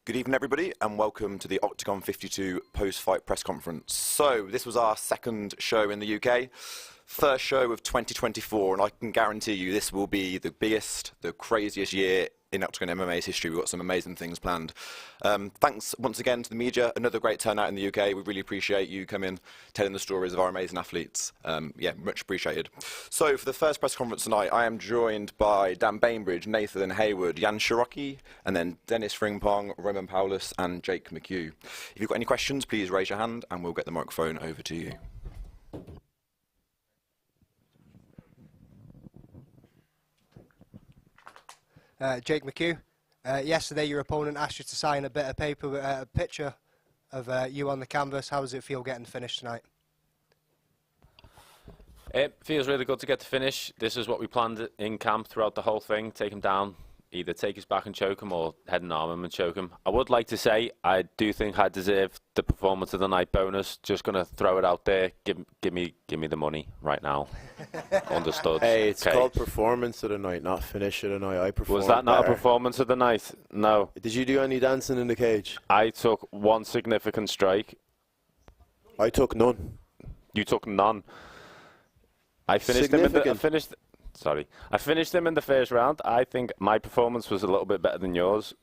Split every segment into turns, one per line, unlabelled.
Good evening, everybody, and welcome to the Octagon 52 post-fight press conference. So, this was our second show in the UK, first show of 2024, and I can guarantee you this will be the biggest, the craziest year in Octagon MMA's history. We've got some amazing things planned. Thanks once again to the media, another great turnout in the UK. We really appreciate you coming, telling the stories of our amazing athletes. Yeah, much appreciated. So for the first press conference tonight, I am joined by Dan Bainbridge, Nathan Hayward, Shem ROCK, and then Dennis Frimpong, Roman Paulus, and Jake McHugh. If you've got any questions, please raise your hand and we'll get the microphone over to you.
Jake McHugh, yesterday your opponent asked you to sign a bit of paper with a picture of you on the canvas. How does it feel getting the finish tonight?
It feels really good to get to finish. This is what we planned in camp throughout the whole thing. Take him down, either take his back and choke him or head and arm him and choke him. I would like to say I do think I deserve the performance of the night bonus. Just going to throw it out there. Give me the money right now. Understood.
Hey, it's called performance of the night, not finish of the night. I performed.
Was that not a performance of the night? No.
Did you do any dancing in the cage?
I took one significant strike.
I took none.
You took none. I finished him in the, I finished him in the first round. I think my performance was a little bit better than yours.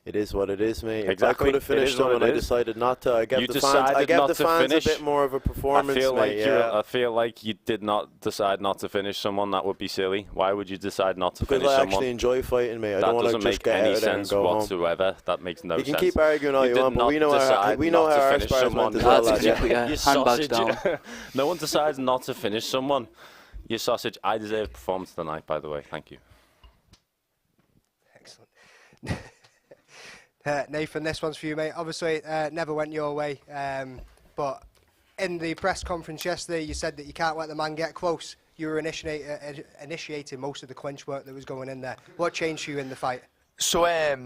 It is what it is, mate.
Exactly.
If I could have finished him and I decided not to. I gave the fans a bit more of a performance,
I feel like you did not decide not to finish someone. That would be silly. Why would you decide not to finish someone?
Because I actually enjoy fighting, mate. I don't want to just get out there and go home.
That doesn't make any sense whatsoever. That makes no sense.
You can keep arguing all you want, but we know how our sparring went as well.
You sausage. No one decides not to finish someone. You sausage. I deserve performance tonight, by the way. Thank you.
Excellent. Nathan, this one's for you, mate. Obviously, it never went your way, but in the press conference yesterday, you said that you can't let the man get close. You were initiating most of the clinch work that was going in there. What changed you in the fight?
So,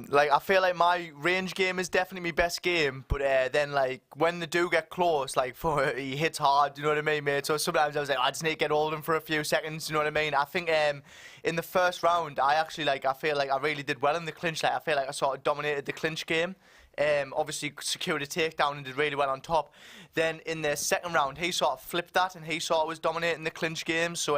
like, I feel like my range game is definitely my best game, but then, like, when they do get close, like, he hits hard, you know what I mean, mate? So sometimes I was like, I just need to get hold of him for a few seconds, you know what I mean? I think in the first round, I feel like I really did well in the clinch. Like, I feel like I sort of dominated the clinch game. Obviously secured a takedown and did really well on top. Then in the second round, he sort of flipped that, and he sort of was dominating the clinch game. So,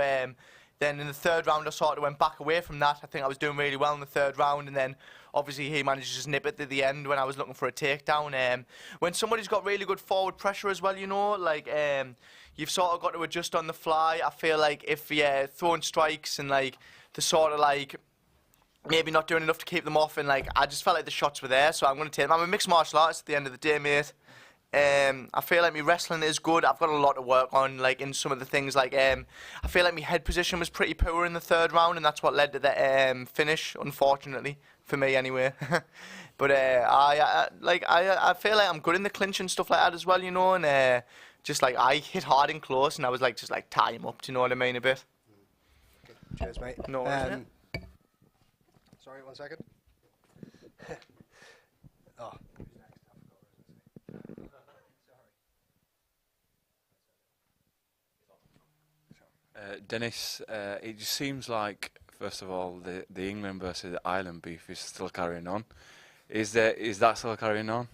then in the third round, I sort of went back away from that. I think I was doing really well in the third round, and then obviously he managed to just nip it at the end when I was looking for a takedown. When somebody's got really good forward pressure as well, you know, like you've sort of got to adjust on the fly. I feel like if you're throwing strikes and like the sort of like maybe not doing enough to keep them off, and like I just felt like the shots were there, so I'm going to take them. I'm a mixed martial artist at the end of the day, mate. I feel like my wrestling is good. I've got a lot to work on, like in some of the things. Like I feel like my head position was pretty poor in the third round, and that's what led to the finish, unfortunately for me, anyway. But I feel like I'm good in the clinch and stuff like that as well, you know. And just like I hit hard and close, and I was like just like tie him up. Do you know what I mean? A bit.
Cheers, mate.
No.
Sorry, 1 second. Oh.
Dennis, it just seems like, first of all, the England versus Ireland beef is still carrying on. Is that still carrying on?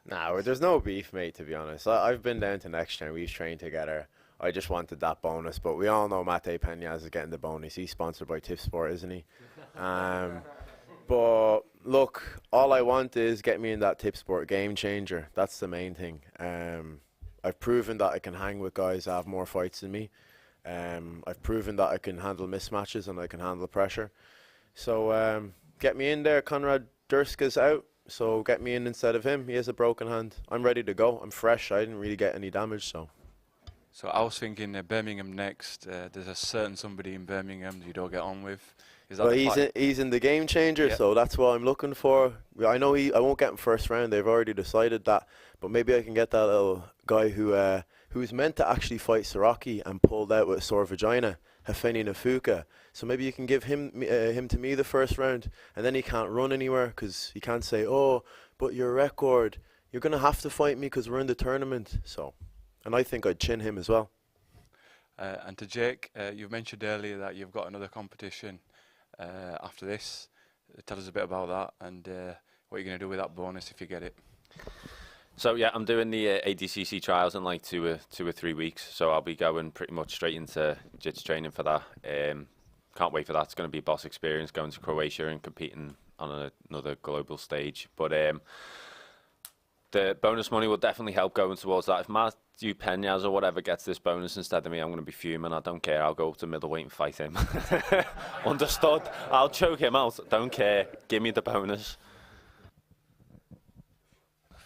Nah, there's no beef, mate, to be honest. I've been down to next year, we've trained together. I just wanted that bonus, but we all know Mate Peñas is getting the bonus. He's sponsored by Tip Sport, isn't he? But look, all I want is get me in that Tip Sport game changer. That's the main thing. I've proven that I can hang with guys that have more fights than me. I've proven that I can handle mismatches and I can handle pressure. So get me in there. Conrad Durska's out, so get me in instead of him. He has a broken hand. I'm ready to go. I'm fresh. I didn't really get any damage, so.
So I was thinking Birmingham next. There's a certain somebody in Birmingham you don't get on with. Is that
he's in the game changer, so that's what I'm looking for. I know I won't get him first round. They've already decided that, but maybe I can get that little guy who's meant to actually fight Siraki and pulled out with a sore vagina, Hafeni Nafuka. So maybe you can give him to me the first round, and then he can't run anywhere because he can't say, oh, but your record, you're going to have to fight me because we're in the tournament. So, and I think I'd chin him as well.
And to Jake, you've mentioned earlier that you've got another competition after this. Tell us a bit about that and what are you going to do with that bonus if you get it?
So yeah, I'm doing the ADCC trials in like 2 or 3 weeks. So I'll be going pretty much straight into jiu-jitsu training for that. Can't wait for that. It's going to be a boss experience going to Croatia and competing on another global stage. But the bonus money will definitely help going towards that. If Matthew Peñas or whatever gets this bonus instead of me, I'm going to be fuming. I don't care. I'll go up to middleweight and fight him. Understood? I'll choke him out. Don't care. Give me the bonus.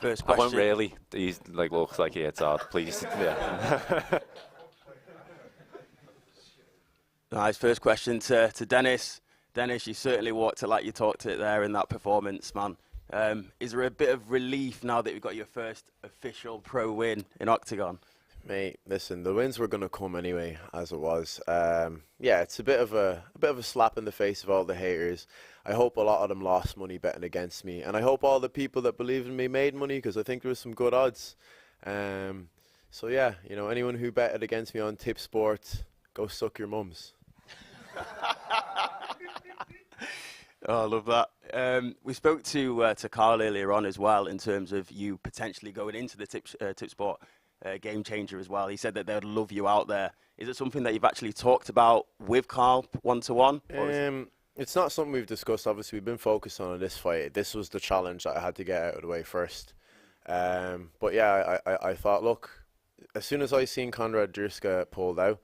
First
I
question.
won't really. He looks like he hits hard. Please. Yeah.
Nice. First question to Dennis. Dennis, you certainly walked it like you talked it there in that performance, man. Is there a bit of relief now that you've got your first official pro win in Octagon?
Mate, listen, the wins were going to come anyway, as it was. Yeah, it's a bit of a slap in the face of all the haters. I hope a lot of them lost money betting against me, and I hope all the people that believed in me made money, because I think there was some good odds. So yeah, you know, anyone who betted against me on Tip Sport, go suck your mums.
Oh, I love that. We spoke to Carl earlier on as well in terms of you potentially going into the Tip Sport Game Changer as well. He said that they'd love you out there. Is it something that you've actually talked about with Carl one-to-one?
It's not something we've discussed. Obviously, we've been focused on this fight. This was the challenge that I had to get out of the way first. But yeah, I thought, look, as soon as I seen Konrad Drska pulled out,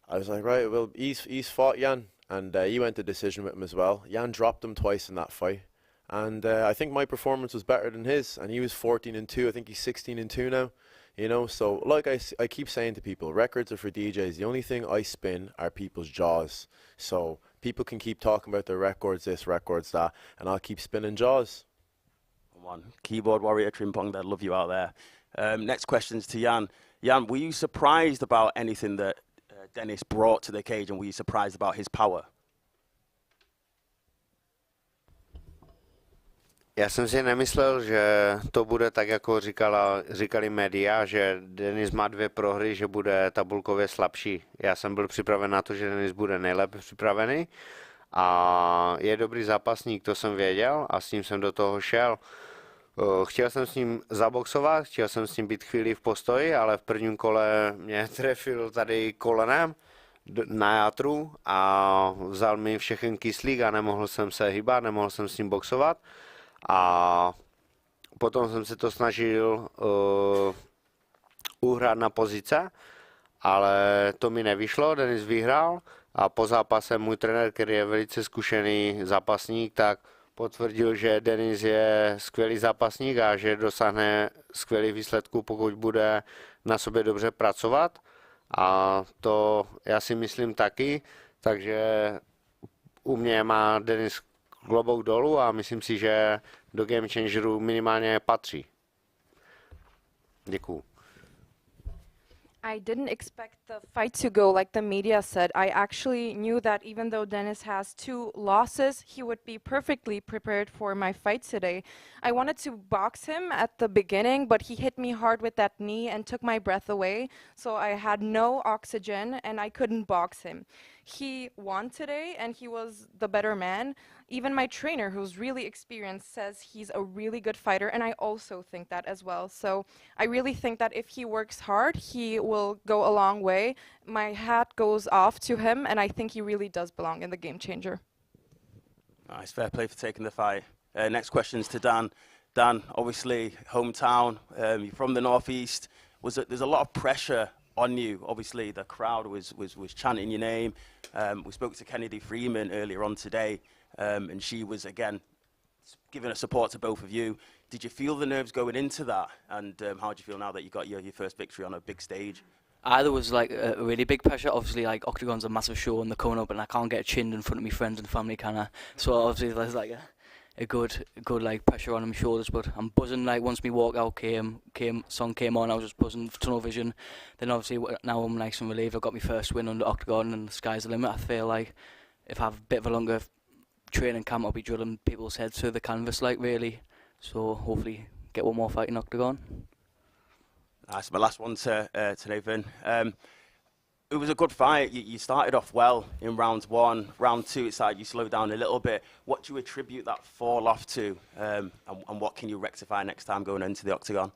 I was like, right, well, he's fought Jan, and he went to decision with him as well. Jan dropped him twice in that fight, and I think my performance was better than his, and he was 14-2. I think he's 16-2 now. You know, so like I keep saying to people, records are for DJs. The only thing I spin are people's jaws. So people can keep talking about their records, this, records, that, and I'll keep spinning jaws.
Come on, keyboard warrior Trimpong, they'd love you out there. Next question's to Jan. Jan, were you surprised about anything that Dennis brought to the cage, and were you surprised about his power?
Já jsem si nemyslel, že to bude tak, jako říkali média, že Denis má 2 prohry, že bude tabulkově slabší. Já jsem byl připraven na to, že Denis bude nejlépe připravený a je dobrý zápasník, to jsem věděl a s ním jsem do toho šel. Chtěl jsem s ním zaboxovat, chtěl jsem s ním být chvíli v postoji, ale v prvním kole mě trefil tady kolenem na játru a vzal mi všechen kyslík a nemohl jsem se hýbat, nemohl jsem s ním boxovat. A potom jsem se to snažil uhrát na pozice, ale to mi nevyšlo, Denis vyhrál a po zápase můj trenér, který je velice zkušený zápasník, tak potvrdil, že Denis je skvělý zápasník a že dosáhne skvělých výsledků, pokud bude na sobě dobře pracovat. A to já si myslím taky, takže u mě má Denis klobouk dolů a myslím si, že do Game Changeru minimálně patří. Děkuju.
I didn't expect the fight to go like the media said. I actually knew that even though Dennis has 2 losses, he would be perfectly prepared for my fight today. I wanted to box him at the beginning, but he hit me hard with that knee and took my breath away. So I had no oxygen and I couldn't box him. He won today and he was the better man. Even my trainer, who's really experienced, says he's a really good fighter, and I also think that as well. So I really think that if he works hard, he will go a long way. My hat goes off to him, and I think he really does belong in the Game Changer.
Nice, fair play for taking the fight. Next question's to Dan. Dan, obviously, hometown, you're from the northeast. There's a lot of pressure on you. Obviously, the crowd was chanting your name. We spoke to Kennedy Freeman earlier on today, and she was, again, giving a support to both of you. Did you feel the nerves going into that? And how do you feel now that you got your first victory on a big stage?
There was like a really big pressure. Obviously, like Octagon's a massive show and they're coming up, and I can't get chinned in front of my friends and family, can I? So obviously there's like a good like pressure on my shoulders. But I'm buzzing. Like once my walkout song came on, I was just buzzing, tunnel vision. Then obviously now I'm nice and relieved. I got my first win under Octagon, and the sky's the limit. I feel like if I have a bit of a longer training camp, I'll be drilling people's heads through the canvas, like really. So hopefully get one more fight in Octagon.
That's my last one to Nathan. It was a good fight. You started off well in round one. Round two, it's like you slowed down a little bit. What do you attribute that fall off to? And what can you rectify next time going into the octagon?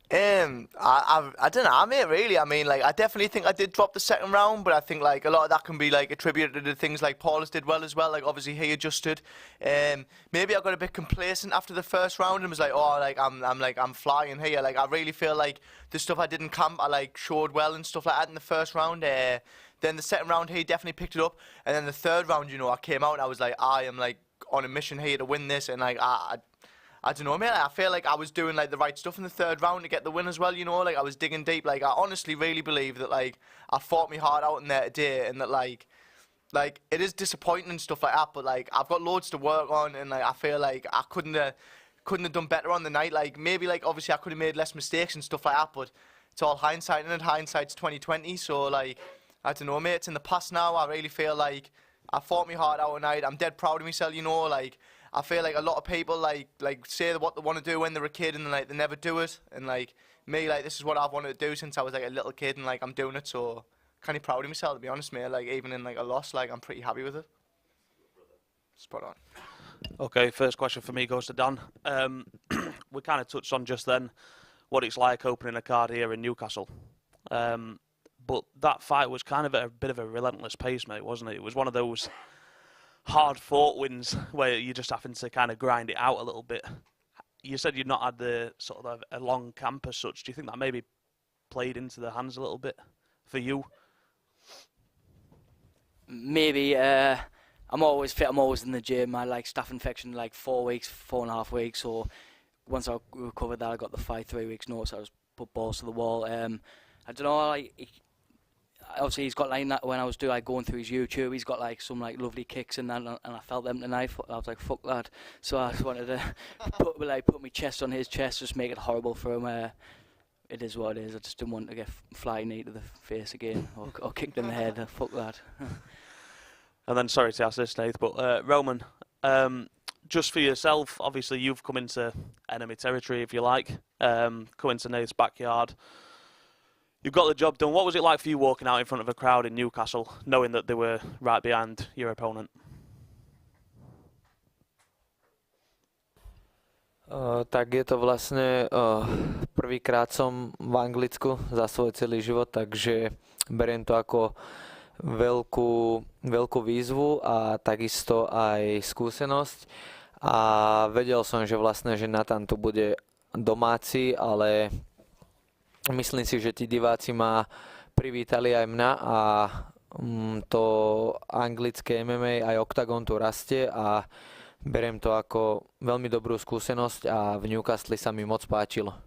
I don't know, mate, really. I mean, like, I definitely think I did drop the second round, but I think, like, a lot of that can be, like, attributed to things like Paulus did well as well. Like, obviously, he adjusted. Maybe I got a bit complacent after the first round and was like, oh, like, I'm flying here. Like, I really feel like the stuff I did in camp, I, like, showed well and stuff like that in the first round. Then the second round, he definitely picked it up. And then the third round, you know, I came out and I was like, I am, like, on a mission here to win this. And, like, I don't know, mate. I feel like I was doing like the right stuff in the third round to get the win as well, you know. Like, I was digging deep. Like, I honestly really believe that, like, I fought me heart out in there today, and that like it is disappointing and stuff like that. But like, I've got loads to work on, and like, I feel like I couldn't have done better on the night. Like, maybe like obviously I could have made less mistakes and stuff like that. But it's all hindsight, and hindsight's 20/20. So like, I don't know, mate. It's in the past now. I really feel like I fought me heart out tonight. I'm dead proud of myself, you know. Like, I feel like a lot of people like say what they want to do when they're a kid, and like they never do it. And like me, like, this is what I've wanted to do since I was like a little kid, and like I'm doing it. So kind of proud of myself, to be honest, mate. Like, even in like a loss, like I'm pretty happy with it. Spot on.
Okay, first question for me goes to Dan. We kind of touched on just then what it's like opening a card here in Newcastle. But that fight was kind of at a bit of a relentless pace, mate, wasn't it? It was one of those hard-fought wins where you're just having to kind of grind it out a little bit. You said you'd not had the sort of a long camp as such. Do you think that maybe played into the hands a little bit for you?
Maybe. I'm always fit. I'm always in the gym. I like staph infection like 4 weeks, 4.5 weeks. So once I recovered that, I got the fight 3 weeks notice. I was put balls to the wall. I don't know. Obviously, he's got like that when I was going through his YouTube. He's got like some like lovely kicks and that, and I felt them tonight. I was like, fuck that. So I just wanted to put my chest on his chest, just make it horrible for him. It is what it is. I just didn't want to get flying knee to the face again or kicked in the head. Fuck that.
And then, sorry to ask this, Nath, but Roman, just for yourself, obviously you've come into enemy territory, if you like, come into Nath's backyard. You've got the job done. What was it like for you walking out in front of a crowd in Newcastle, knowing that they were right behind your opponent?
Tak je to vlastne prvýkrát som v Anglicku za svoj celý život, takže beriem to ako veľkú výzvu a takisto aj skúsenosť. A vedel som, že vlastne, že Nathan tu bude domáci, ale myslím si, že tí diváci ma privítali aj mňa a to anglické MMA aj OKTAGON tu rastie a beriem to ako veľmi dobrú skúsenosť a v Newcastle sa mi moc páčilo.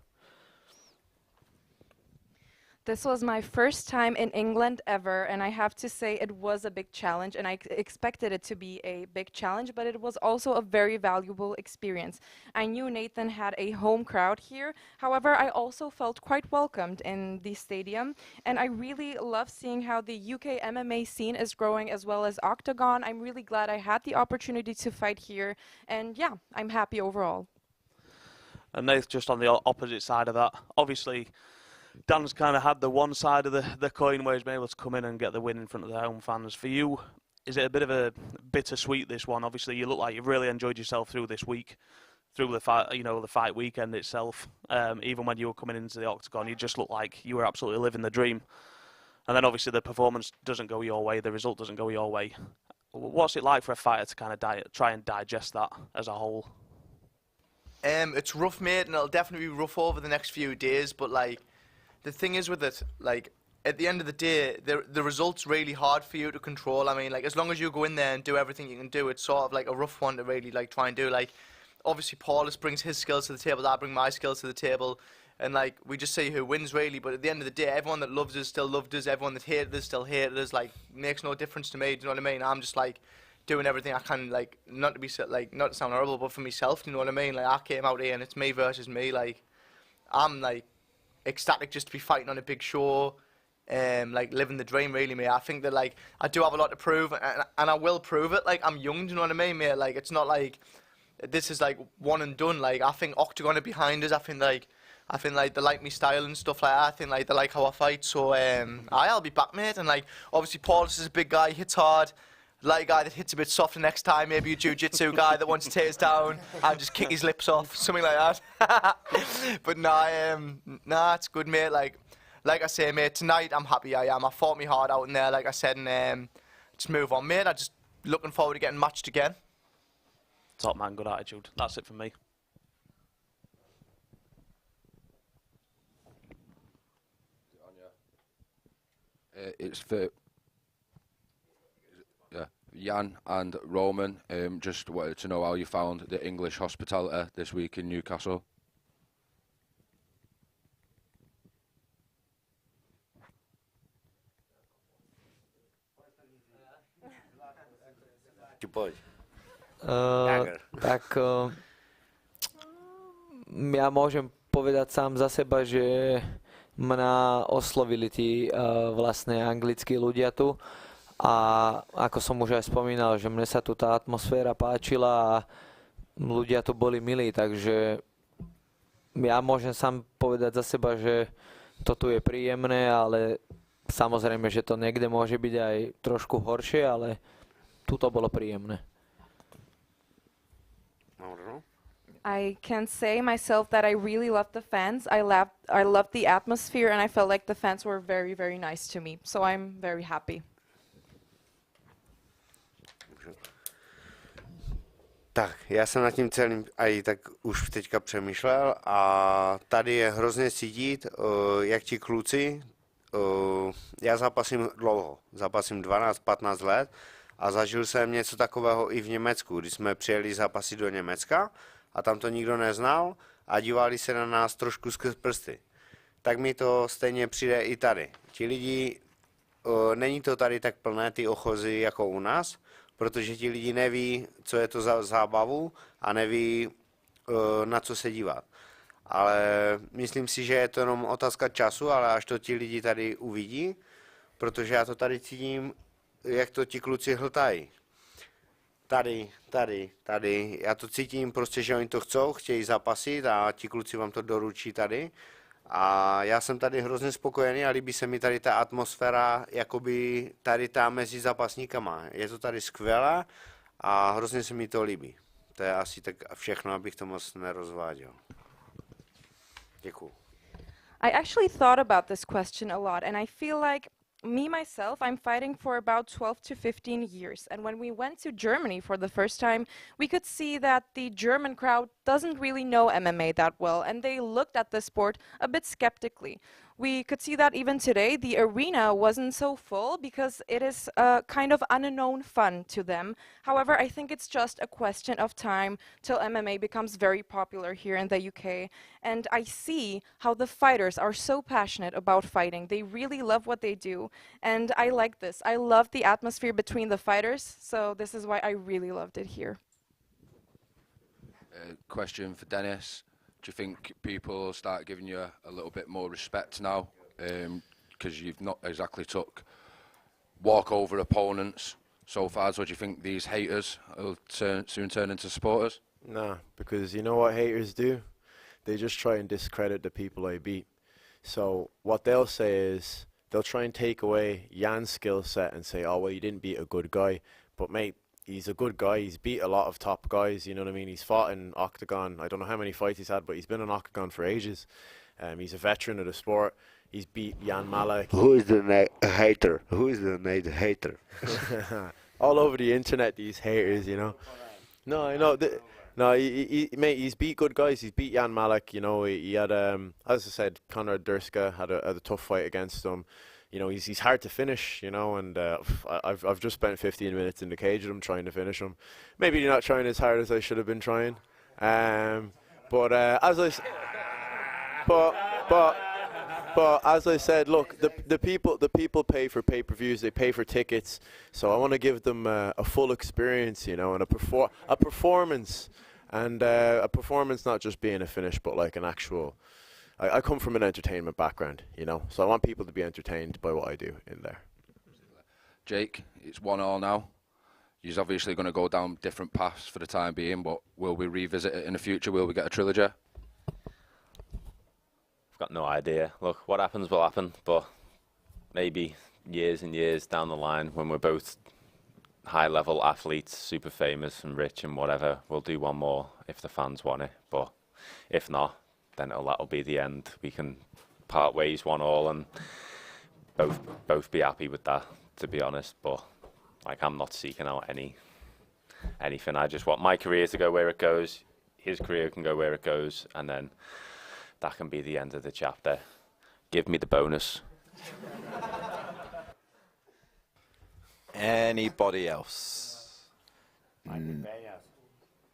This was my first time in England ever, and I have to say it was a big challenge, and I expected it to be a big challenge, but it was also a very valuable experience. I knew Nathan had a home crowd here. However, I also felt quite welcomed in the stadium, and I really love seeing how the UK MMA scene is growing as well as OKTAGON. I'm really glad I had the opportunity to fight here, and yeah, I'm happy overall.
And Nath, just on the opposite side of that, obviously Dan's kind of had the one side of the coin where he's been able to come in and get the win in front of the home fans. For you, is it a bit of a bittersweet, this one? Obviously, you look like you've really enjoyed yourself through this week, through the fight, the fight weekend itself. Even when you were coming into the octagon, you just looked like you were absolutely living the dream. And then obviously the performance doesn't go your way, the result doesn't go your way. What's it like for a fighter to kind of try and digest that as a whole?
It's rough, mate, and it'll definitely be rough over the next few days, but like, the thing is with it, like, at the end of the day, the result's really hard for you to control. I mean, like, as long as you go in there and do everything you can do, it's sort of like a rough one to really, like, try and do. Like, obviously, Paulus brings his skills to the table, I bring my skills to the table, and, like, we just see who wins, really. But at the end of the day, everyone that loves us still loved us, everyone that hated us still hated us. Like, makes no difference to me, do you know what I mean? I'm just, like, doing everything I can, like, not to sound horrible, but for myself, do you know what I mean? Like, I came out here and it's me versus me. Like, I'm, like, ecstatic just to be fighting on a big show, like living the dream, really, mate. I think that, like, I do have a lot to prove, and I will prove it. Like, I'm young, do you know what I mean, mate? Like, it's not like this is like one and done. Like, I think OKTAGON are behind us. I think, like, I think like they like me style and stuff like that. I think like they like how I fight. So I'll be back, mate. And like obviously Paulus is a big guy, hits hard. Like a guy that hits a bit softer next time, maybe a jiu-jitsu guy that wants to take us down and just kick his lips off, something like that. But nah, it's good, mate. Like I say, mate, tonight I'm happy I am. I fought me hard out in there, like I said, and just move on, mate. I'm just looking forward to getting matched again.
Top man, good attitude. That's it for me.
It's for Jan and Roman. Just wanted to know how you found the English hospitality this week in Newcastle.
Ja môžem povedať sám za seba, že mňa oslovili tí vlastne anglickí ľudia tu a ako som už aj spomínal, že mne sa tu tá atmosféra páčila a ľudia tu boli milí, takže ja môžem sám povedať za seba, že to tu je príjemné, ale samozrejme, že to niekde môže byť aj trošku horšie, ale tu to bolo príjemné.
I can say myself that I really loved the fans. I loved the atmosphere, and I felt like the fans were very, very nice to me. So I'm very happy.
Tak, já jsem nad tím celým aj tak už teďka přemýšlel a tady je hrozně cítit, jak ti kluci, já zápasím dlouho, zápasím 12-15 let a zažil jsem něco takového i v Německu, když jsme přijeli zápasit do Německa a tam to nikdo neznal a dívali se na nás trošku skrz prsty. Tak mi to stejně přijde i tady. Ti lidi, není to tady tak plné ty ochozy jako u nás, protože ti lidi neví, co je to za zábavu a neví, na co se dívat. Ale myslím si, že je to jenom otázka času, ale až to ti lidi tady uvidí, protože já to tady cítím, jak to ti kluci hltají. Tady. Já to cítím prostě, že oni to chtějí zapasit a ti kluci vám to doručí tady. A já jsem tady hrozně spokojený a líbí se mi tady ta atmosféra, jakoby tady ta mezi zápasníkama. Je to tady skvělé a hrozně se mi to líbí. To je asi tak všechno, abych to moc nerozváděl. Děkuju.
I actually thought about this question a lot, and I feel like myself, I'm fighting for about 12 to 15 years. And when we went to Germany for the first time, we could see that the German crowd doesn't really know MMA that well, and they looked at the sport a bit skeptically. We could see that even today, the arena wasn't so full because it is kind of unknown fun to them. However, I think it's just a question of time till MMA becomes very popular here in the UK. And I see how the fighters are so passionate about fighting. They really love what they do. And I like this. I love the atmosphere between the fighters. So this is why I really loved it here.
Question for Dennis. Do you think people start giving you a little bit more respect now? Because you've not exactly took walkover opponents so far. So do you think these haters will soon turn into supporters?
Nah, because you know what haters do? They just try and discredit the people I beat. So what they'll say is, they'll try and take away Jan's skill set and say, oh, well, you didn't beat a good guy. But, mate, he's a good guy. He's beat a lot of top guys, you know what I mean? He's fought in OKTAGON. I don't know how many fights he's had, but he's been in OKTAGON for ages. He's a veteran of the sport. He's beat Jan Malek.
Who is the hater? Who is the hater?
All over the internet, these haters, you know. No, I know. No, mate, he's beat good guys. He's beat Jan Malek, you know. He had, as I said, Conor Durska had a tough fight against him. You know, he's hard to finish, you know, and I've just spent 15 minutes in the cage with him trying to finish him. Maybe not trying as hard as I should have been trying. But as I said, look, the people pay for pay-per-views, they pay for tickets, so I want to give them a full experience, you know, and a performance, and a performance not just being a finish, but like an actual. I come from an entertainment background, you know, so I want people to be entertained by what I do in there.
Jake, it's 1-1 now. You're obviously going to go down different paths for the time being, but will we revisit it in the future? Will we get a trilogy?
got no idea. Look, what happens will happen, but maybe years and years down the line, when we're both high-level athletes, super famous and rich and whatever, we'll do one more if the fans want it. But if not, then that'll be the end. We can part ways 1-1 and both be happy with that, to be honest. But like, I'm not seeking out anything. I just want my career to go where it goes. His career can go where it goes, and then that can be the end of the chapter. Give me the bonus.
Anybody else?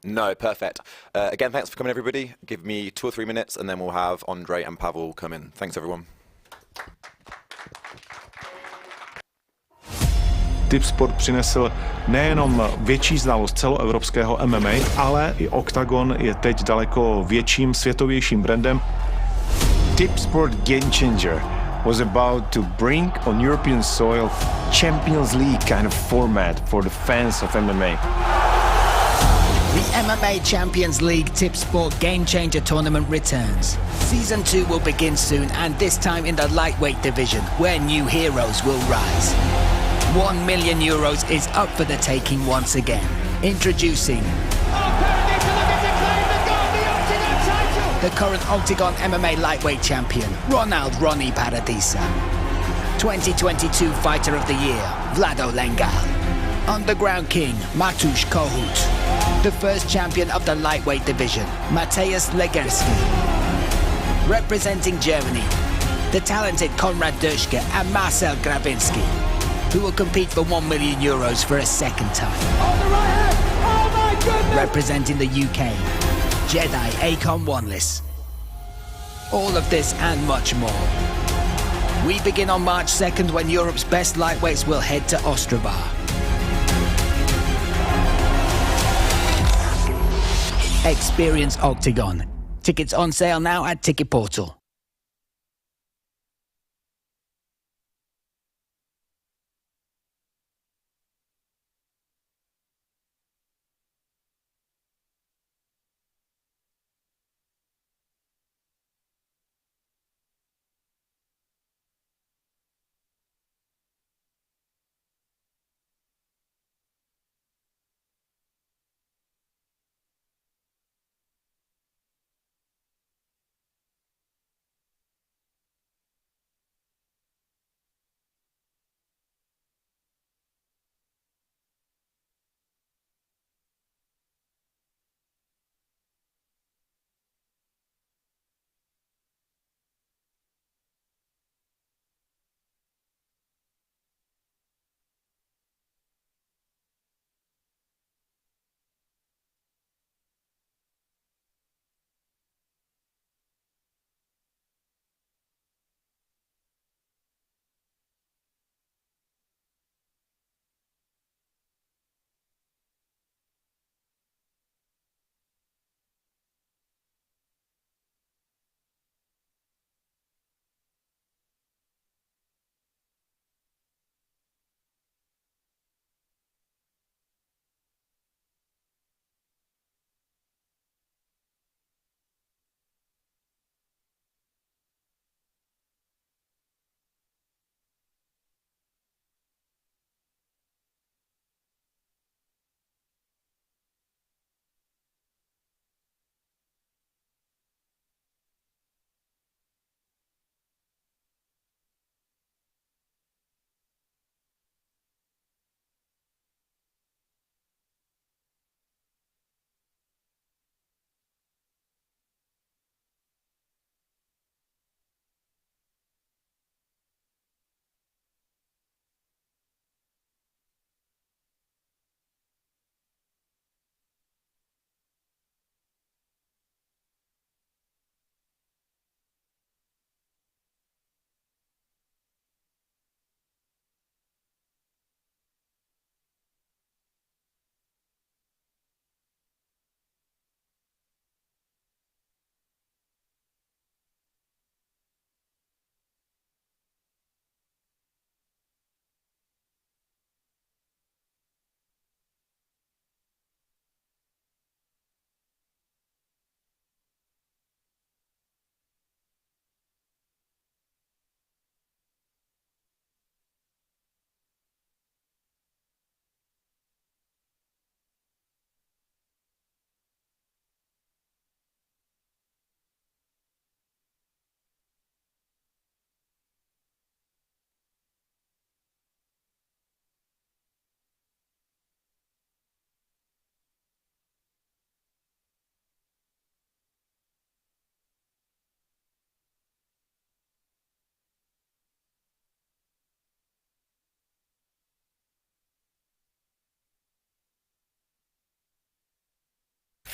No, perfect. Again, thanks for coming, everybody. Give me 2 or 3 minutes, and then we'll have Andre and Pavel come in. Thanks, everyone.
Tipsport přinesl nejenom větší znalost celoevropského MMA, ale i Octagon je teď daleko větším světovějším brandem.
Tipsport Game Changer was about to bring on European soil Champions League kind of format for the fans of MMA.
The MMA Champions League Tipsport Game Changer tournament returns. Season 2 will begin soon, and this time in the lightweight division, where new heroes will rise. €1 million is up for the taking once again. Introducing the current Octagon MMA lightweight champion, Ronald Ronnie Paradisa. 2022 Fighter of the Year, Vlado Lengal. Underground King, Matusz Kohut. The first champion of the lightweight division, Mateusz Legerski. Representing Germany, the talented Konrad Duschke and Marcel Grabinski, who will compete for €1 million for a second time.
On the right hand! Oh my goodness!
Representing the UK, Jedi Akon Wanless. All of this and much more. We begin on March 2nd, when Europe's best lightweights will head to Ostrava. Experience Octagon. Tickets on sale now at Ticket Portal.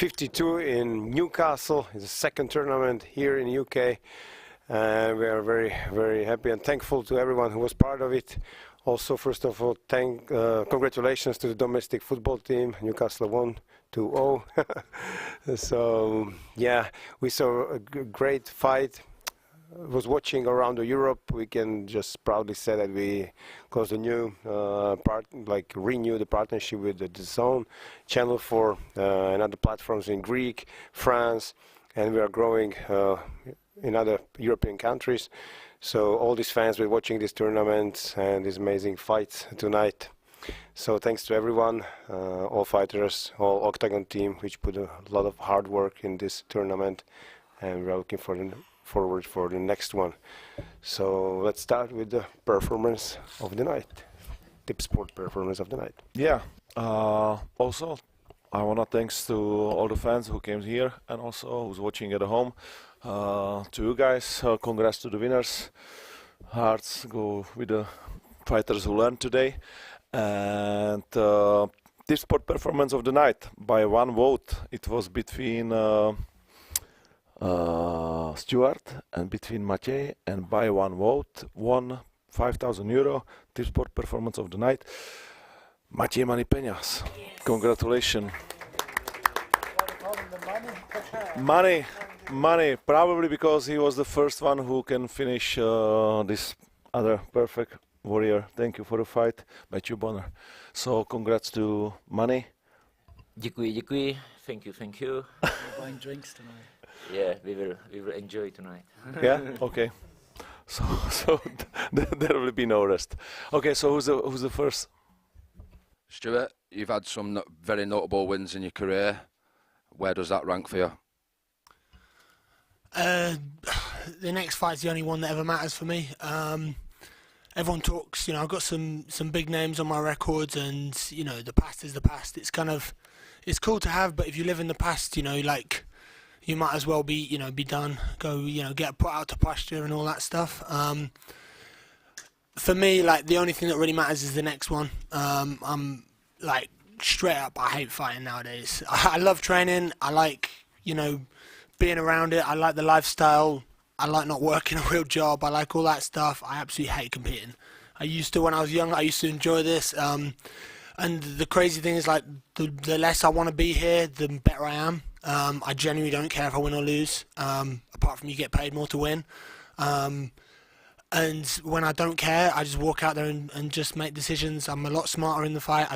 52 in Newcastle. It's the second tournament here in UK. We are very, very happy and thankful to everyone who was part of it. Also, first of all, congratulations to the domestic football team. Newcastle won 2-0. So, yeah, we saw a great fight. Was watching around Europe. We can just proudly say that we closed a new renew the partnership with the DAZN channel for and other platforms in Greek, France, and we are growing in other European countries. So all these fans were watching this tournament and these amazing fights tonight. So thanks to everyone, all fighters, all Octagon team, which put a lot of hard work in this tournament, and we're looking forward for the next one. So let's start with the performance of the night. Tip Sport performance of the night.
Yeah. Also, I want to thanks to all the fans who came here and also who's watching at home. To you guys, congrats to the winners. Hearts go with the fighters who learned today. And Tip Sport performance of the night by one vote. It was between Stuart and between Maciej, and by one vote won €5,000 Tip Sport performance of the night. Maciej Money Peñas. Congratulations. Money, probably because he was the first one who can finish this other perfect warrior. Thank you for the fight, Matthew Bonner. So congrats to Money.
Děkuji. Thank you. We're buying drinks tonight. Yeah, we will enjoy tonight.
Yeah, okay. So there will be no rest. Okay, so who's the first?
Stuart, you've had some very notable wins in your career. Where does that rank for you?
The next fight's the only one that ever matters for me. Everyone talks, I've got some big names on my records, and the past is the past. It's cool to have, but if you live in the past, you might as well be done. Go, get put out to pasture and all that stuff. For me, the only thing that really matters is the next one. I'm straight up, I hate fighting nowadays. I love training. I like, being around it. I like the lifestyle. I like not working a real job. I like all that stuff. I absolutely hate competing. I used to when I was young. I used to enjoy this. And the crazy thing is, the less I want to be here, the better I am. I genuinely don't care if I win or lose. Apart from you get paid more to win. And when I don't care, I just walk out there and just make decisions. I'm a lot smarter in the fight.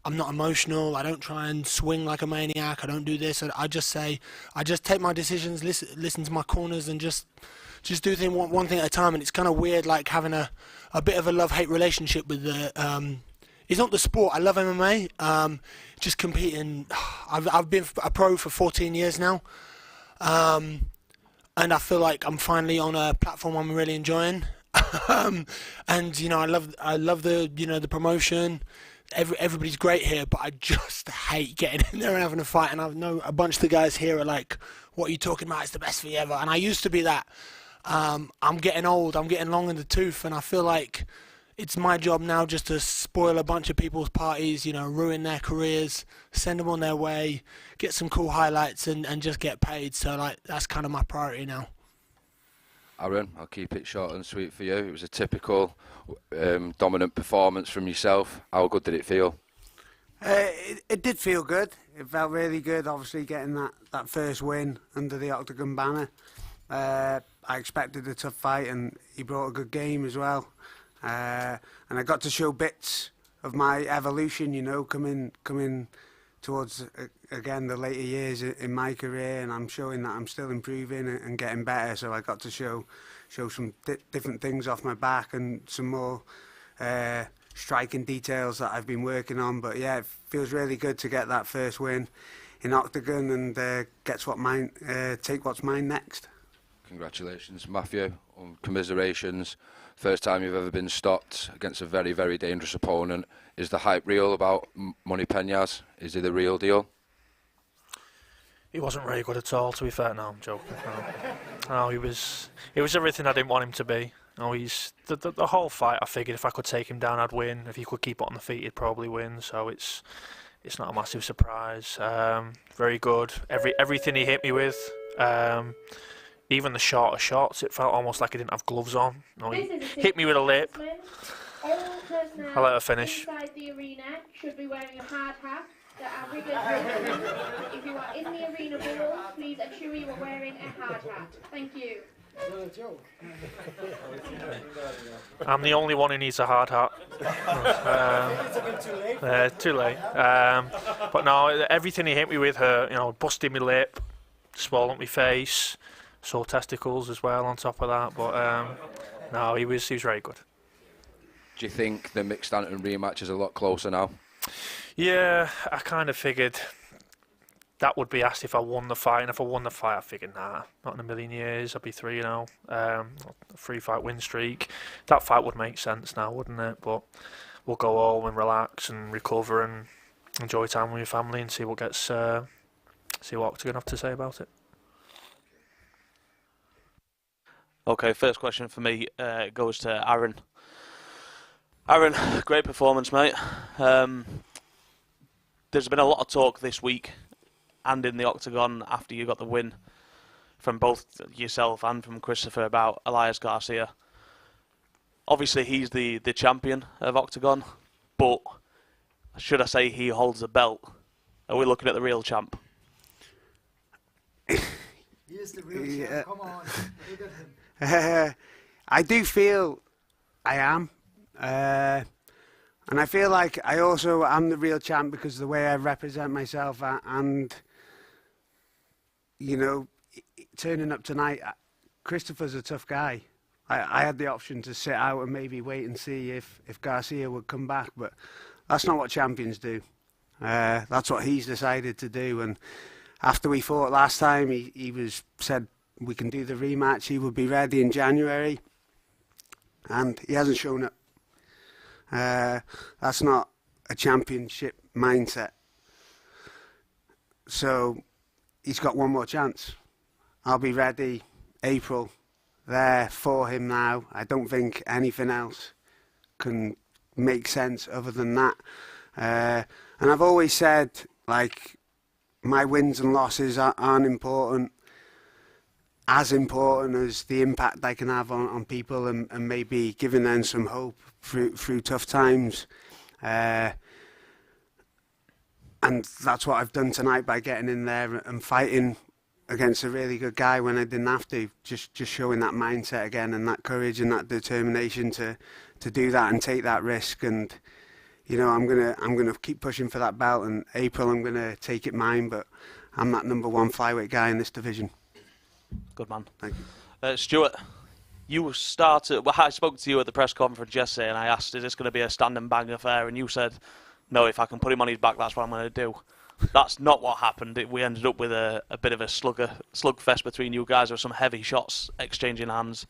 I'm not emotional. I don't try and swing like a maniac. I don't do this. I just take my decisions, listen to my corners, and just do one thing at a time. And it's kind of weird, having a bit of a love-hate relationship with the. It's not the sport. I love MMA. Just competing. I've been a pro for 14 years now, and I feel like I'm finally on a platform I'm really enjoying. And I love the the promotion. Everybody's great here, but I just hate getting in there and having a fight. And I know a bunch of the guys here are like, "What are you talking about? It's the best fight ever." And I used to be that. I'm getting old. I'm getting long in the tooth, and I feel like it's my job now just to spoil a bunch of people's parties, ruin their careers, send them on their way, get some cool highlights, and just get paid. So that's kind of my priority now.
Aaron, I'll keep it short and sweet for you. It was a typical dominant performance from yourself. How good did it feel?
It did feel good. It felt really good, obviously, getting that first win under the Octagon banner. I expected a tough fight, and he brought a good game as well. And I got to show bits of my evolution, coming towards, again, the later years in my career, and I'm showing that I'm still improving and getting better. So I got to show some different things off my back and some more striking details that I've been working on. But yeah, it feels really good to get that first win in Octagon and take what's mine next.
Congratulations, Matthew. Commiserations. First time you've ever been stopped against a very, very dangerous opponent. Is the hype real about Money Peñas? Is he the real deal?
He wasn't really good at all, to be fair. No, I'm joking. No, he was everything I didn't want him to be. No, he's the whole fight. I figured if I could take him down, I'd win. If he could keep it on the feet, he'd probably win. So it's it's not a massive surprise. Very good. Everything he hit me with, even the shorter shots, it felt almost like he didn't have gloves on. No, he hit me with a lip. I'll let her finish.
Inside the arena should be wearing a hard hat. The average is if you are in the arena ball, please ensure you are wearing a hard hat. Thank you.
I'm the only one who needs a hard hat. Too late. But no, everything he hit me with hurt. You know, busted my lip, swollen up my face, sore testicles as well on top of that. But no, he was very good.
Do you think the mixed Stanton rematch is a lot closer now?
Yeah, I kind of figured that would be asked if I won the fight, and if I won the fight, I figured, nah, not in a million years. I'd be 3-0, a 3-fight win streak. That fight would make sense now, wouldn't it? But we'll go home and relax and recover and enjoy time with your family and see what Octagon have to say about it.
Okay, first question for me goes to Aaron. Aaron, great performance, mate. There's been a lot of talk this week and in the Octagon after you got the win from both yourself and from Christopher about Elias Garcia. Obviously, he's the champion of Octagon, but should I say he holds the belt? Are we looking at the real champ?
He is the real champ, come on. Look at him. I do feel I am. And I feel like I also am the real champ because of the way I represent myself and, you know, turning up tonight, Christopher's a tough guy. I had the option to sit out and maybe wait and see if Garcia would come back, but that's not what champions do. That's what he's decided to do. And after we fought last time, he said we can do the rematch. He would be ready in January, and he hasn't shown up. That's not a championship mindset. So he's got one more chance. I'll be ready April there for him now. I don't think anything else can make sense other than that. And I've always said, like, my wins and losses aren't important, as important as the impact I can have on people and maybe giving them some hope through tough times. And that's what I've done tonight by getting in there and fighting against a really good guy when I didn't have to. Just showing that mindset again and that courage and that determination to do that and take that risk. And you know, I'm gonna keep pushing for that belt. And April, I'm gonna take it mine. But I'm that #1 flyweight guy in this division.
Good man.
Thank you.
Stuart, you started. Well, I spoke to you at the press conference yesterday, and I asked, "Is this going to be a stand and bang affair?" And you said, "No, if I can put him on his back, that's what I'm going to do." That's not what happened. We ended up with a bit of a slugfest between you guys with some heavy shots exchanging hands.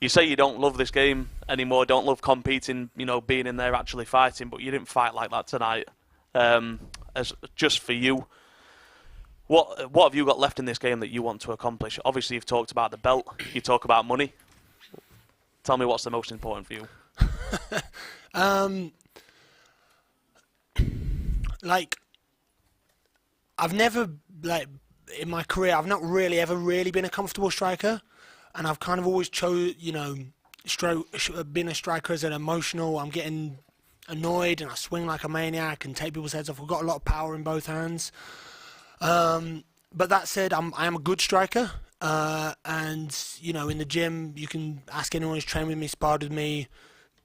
You say you don't love this game anymore, don't love competing, you know, being in there actually fighting, but you didn't fight like that tonight. As just for you, what have you got left in this game that you want to accomplish? Obviously, you've talked about the belt, you talk about money. Tell me what's the most important for you.
Like, I've never, like, in my career, I've not really ever really been a comfortable striker, and I've kind of always been a striker as an emotional. I'm getting annoyed and I swing like a maniac and take people's heads off. I've got a lot of power in both hands. But that said, I am a good striker, and you know, in the gym, you can ask anyone who's trained with me, sparred with me.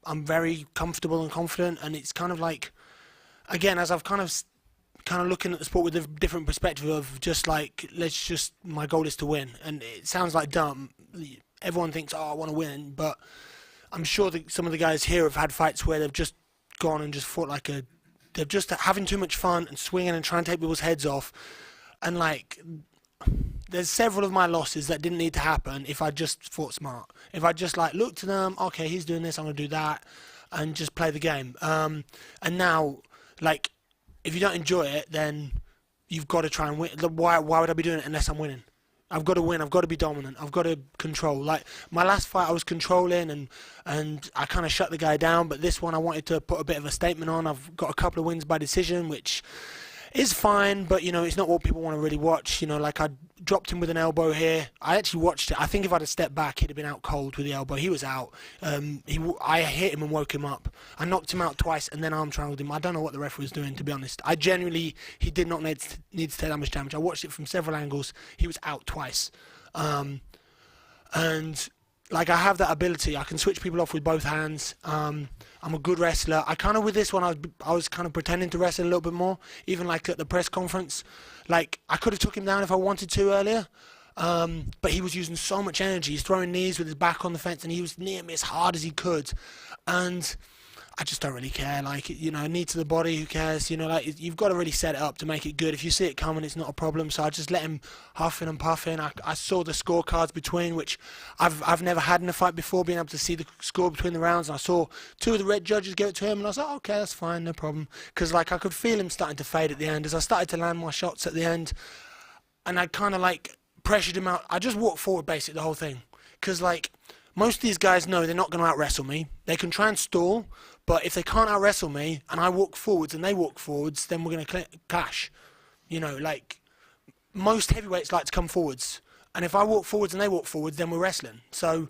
I'm very comfortable and confident, and it's kind of like, again, as I've kind of looking at the sport with a different perspective of just like, my goal is to win. And it sounds like dumb. Everyone thinks, oh, I want to win. But I'm sure that some of the guys here have had fights where they've just gone and just fought like they're just having too much fun and swinging and trying to take people's heads off. And like, there's several of my losses that didn't need to happen if I just fought smart. If I just like looked at them, okay, he's doing this, I'm going to do that, and just play the game. And now, like, if you don't enjoy it, then you've got to try and win. Why would I be doing it unless I'm winning? I've got to win. I've got to be dominant. I've got to control. Like my last fight, I was controlling and I kind of shut the guy down. But this one, I wanted to put a bit of a statement on. I've got a couple of wins by decision, which is fine. But you know, it's not what people want to really watch. You know, like I dropped him with an elbow here. I actually watched it. I think if I'd have stepped back, he'd have been out cold with the elbow. He was out. I hit him and woke him up. I knocked him out twice and then arm triangled him. I don't know what the referee was doing, to be honest. I genuinely, he did not need to take that much damage. I watched it from several angles. He was out twice. And like I have that ability. I can switch people off with both hands. I'm a good wrestler. I kind of, with this one, I was kind of pretending to wrestle a little bit more, even like at the press conference. Like I could have took him down if I wanted to earlier, but he was using so much energy. He's throwing knees with his back on the fence, and he was near me as hard as he could. And I just don't really care. Like, you know, knee to the body, who cares? You know, like you've got to really set it up to make it good. If you see it coming, it's not a problem. So I just let him huffing and puffing. I saw the scorecards between, which I've never had in a fight before, being able to see the score between the rounds. And I saw two of the red judges give it to him, and I was like, okay, that's fine, no problem. Because like I could feel him starting to fade at the end as I started to land my shots at the end, and I kind of like pressured him out. I just walked forward basically the whole thing, because like most of these guys know they're not going to out wrestle me. They can try and stall. But if they can't out-wrestle me and I walk forwards and they walk forwards, then we're going to clash. You know, like, most heavyweights like to come forwards. And if I walk forwards and they walk forwards, then we're wrestling. So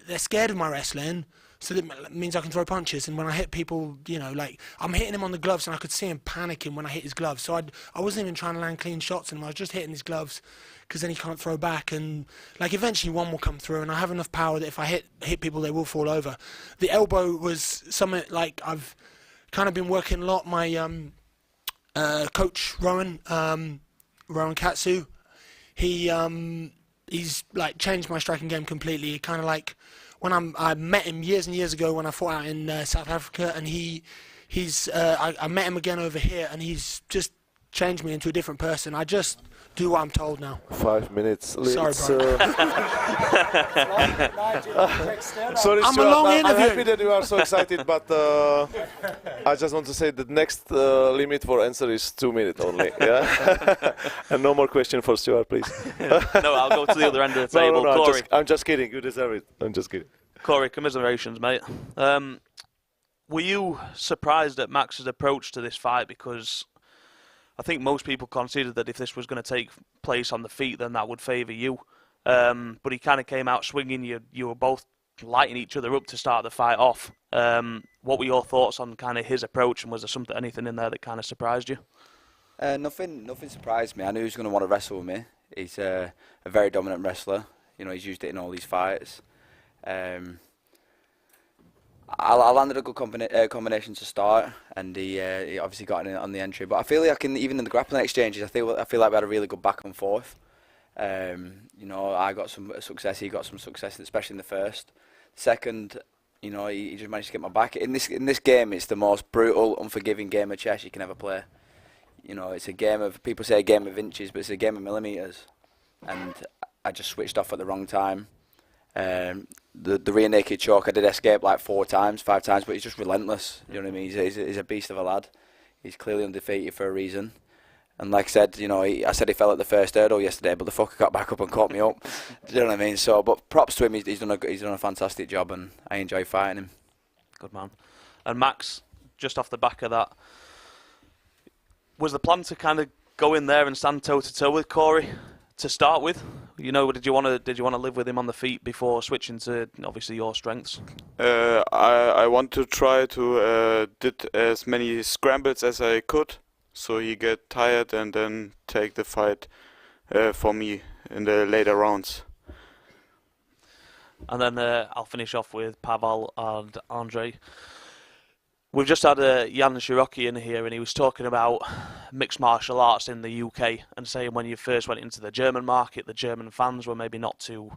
they're scared of my wrestling, so that means I can throw punches. And when I hit people, you know, like, I'm hitting him on the gloves and I could see him panicking when I hit his gloves. So I wasn't even trying to land clean shots on him. I was just hitting his gloves because then he can't throw back. And, like, eventually one will come through and I have enough power that if I hit people, they will fall over. The elbow was something, like, I've kind of been working a lot. My coach, Rowan Katsu, he's, like, changed my striking game completely. Kind of like, when I met him years and years ago when I fought out in South Africa, and I met him again over here, and he's just changed me into a different person. I just do what I'm told now.
5 minutes.
Sorry,
Sorry,
I'm a long interview.
I'm happy that you are so excited, but I just want to say that next limit for answer is 2 minutes only. Yeah, and no more question for Stuart, please.
No, I'll go to the other end of the table.
No,
Corey.
I'm just kidding. You deserve it. I'm just kidding.
Corey, commiserations, mate. Were you surprised at Max's approach to this fight? Because I think most people considered that if this was going to take place on the feet, then that would favour you. But he kind of came out swinging. You were both lighting each other up to start the fight off. What were your thoughts on kind of his approach, and was there anything in there that kind of surprised you?
Nothing surprised me. I knew he was going to want to wrestle with me. He's a very dominant wrestler. You know, he's used it in all these fights. I landed a good combination to start, and he obviously got in on the entry. But I feel like even in the grappling exchanges, I feel like we had a really good back and forth. You know, I got some success, he got some success, especially in the first. Second, you know, he just managed to get my back. In this game, it's the most brutal, unforgiving game of chess you can ever play. You know, it's a game of, people say a game of inches, but it's a game of millimetres. And I just switched off at the wrong time. The rear naked choke, I did escape like 5 times, but he's just relentless. You know what I mean? He's a beast of a lad. He's clearly undefeated for a reason. And like I said, you know, I said he fell at the first hurdle yesterday, but the fucker got back up and caught me up. Do you know what I mean? So, but props to him. He's done a fantastic job, and I enjoy fighting him.
Good man. And Max, just off the back of that, was the plan to kind of go in there and stand toe to toe with Corey to start with? You know, did you want to live with him on the feet before switching to obviously your strengths?
I want to try to did as many scrambles as I could, so he get tired and then take the fight for me in the later rounds.
And then I'll finish off with Pavel and Andre. We've just had Jan Shirocki in here, and he was talking about mixed martial arts in the UK and saying when you first went into the German market, the German fans were maybe not too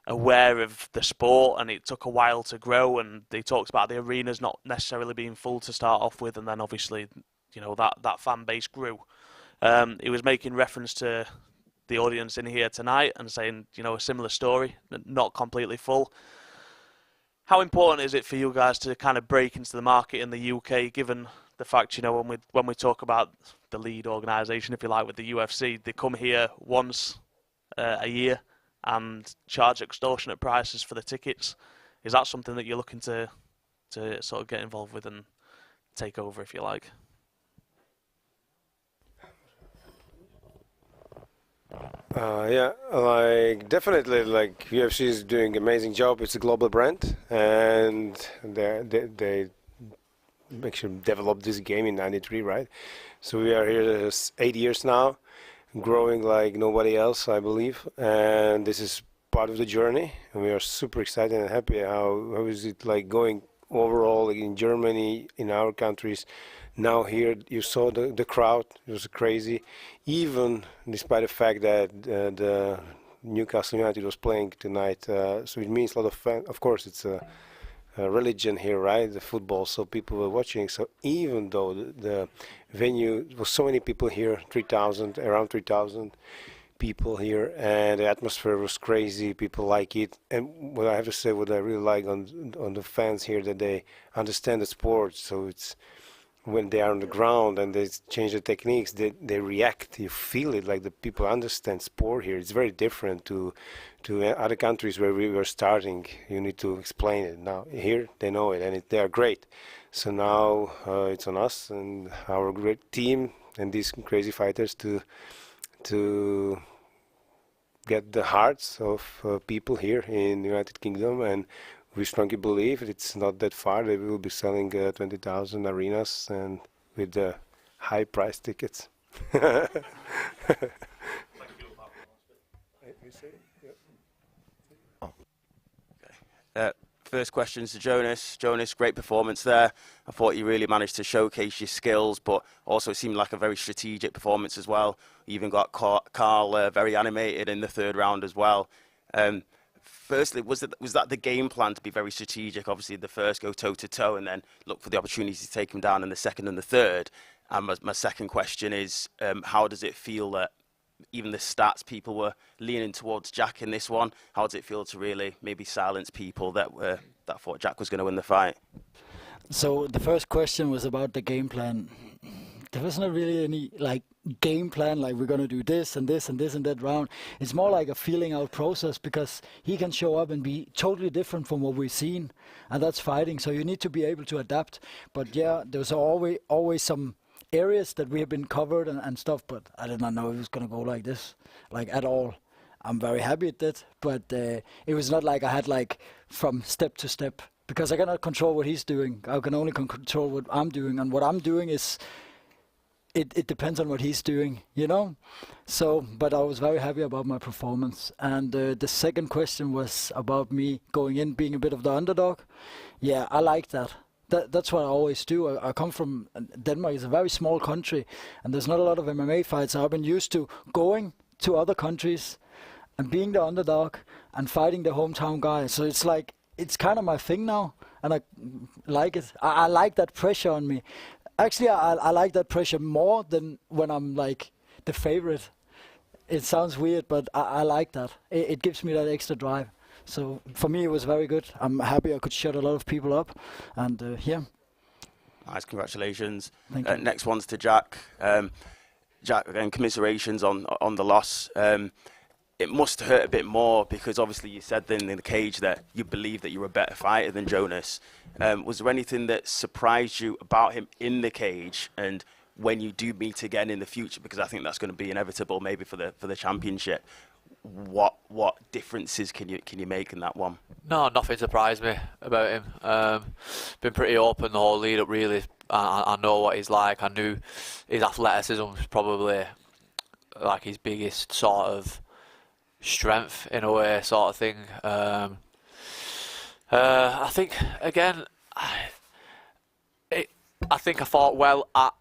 aware of the sport, and it took a while to grow. And they talked about the arenas not necessarily being full to start off with, and then obviously, you know, that fan base grew. He was making reference to the audience in here tonight and saying, you know, a similar story, not completely full. How important is it for you guys to kind of break into the market in the UK, given the fact, you know, when we talk about the lead organisation, if you like, with the UFC, they come here once a year and charge extortionate prices for the tickets. Is that something that you're looking to sort of get involved with and take over, if you like?
Yeah, like definitely, like UFC is doing amazing job. It's a global brand, and they actually developed this game in '93, right? So we are here 8 years now, growing like nobody else, I believe, and this is part of the journey. And we are super excited and happy. How is it like going overall, like in Germany, in our countries? Now here you saw the crowd, it was crazy, even despite the fact that the Newcastle United was playing tonight. So it means a lot of fans. Of course, it's a religion here, right? The football, so people were watching. So even though the venue, there was so many people here, around 3,000 people here, and the atmosphere was crazy. People like it. And what I have to say, what I really like on the fans here, that they understand the sport. So it's when they are on the ground and they change the techniques, they react. You feel it, like the people understand sport here. It's very different to other countries where we were starting. You need to explain it. Now here they know it, and they are great. So now it's on us and our great team and these crazy fighters to get the hearts of people here in the United Kingdom, and we strongly believe it's not that far. They will be selling 20,000 arenas and with the high price tickets.
First questions to Jonas. Jonas, great performance there. I thought you really managed to showcase your skills, but also it seemed like a very strategic performance as well. You even got Carl very animated in the third round as well. Firstly, was that the game plan, to be very strategic? Obviously, the first go toe-to-toe and then look for the opportunity to take him down in the second and the third. And my second question is, how does it feel that even the stats, people were leaning towards Jack in this one? How does it feel to really maybe silence people that thought Jack was going to win the fight?
So the first question was about the game plan. There was not really any game plan, like we're going to do this and this and this and that round. It's more like a feeling out process, because he can show up and be totally different from what we've seen, and that's fighting. So you need to be able to adapt. But yeah, there's always some areas that we have been covered and stuff, but I did not know it was going to go like this, like at all. I'm very happy it did, but it was not like I had from step to step, because I cannot control what he's doing. I can only control what I'm doing, and what I'm doing is it depends on what he's doing, you know? So, but I was very happy about my performance. And the second question was about me going in, being a bit of the underdog. Yeah, I like that. That's what I always do. I come from Denmark. It's a very small country, and there's not a lot of MMA fights. I've been used to going to other countries and being the underdog and fighting the hometown guy. So it's kind of my thing now, and I like it. I like that pressure on me. Actually, I like that pressure more than when I'm the favorite. It sounds weird, but I like that. It gives me that extra drive. So for me, it was very good. I'm happy I could shut a lot of people up, and yeah.
Nice, congratulations.
Thank you.
Next one's to Jack. Jack, again, commiserations on the loss. It must hurt a bit more, because obviously you said then in the cage that you believe that you're a better fighter than Jonas. Was there anything that surprised you about him in the cage, and when you do meet again in the future, because I think that's going to be inevitable maybe for the championship, what differences can you make in that one?
No, nothing surprised me about him. Been pretty open the whole lead up, really. I know what he's like. I knew his athleticism was probably his biggest sort of strength in a way, sort of thing. I think again, I think I fought well at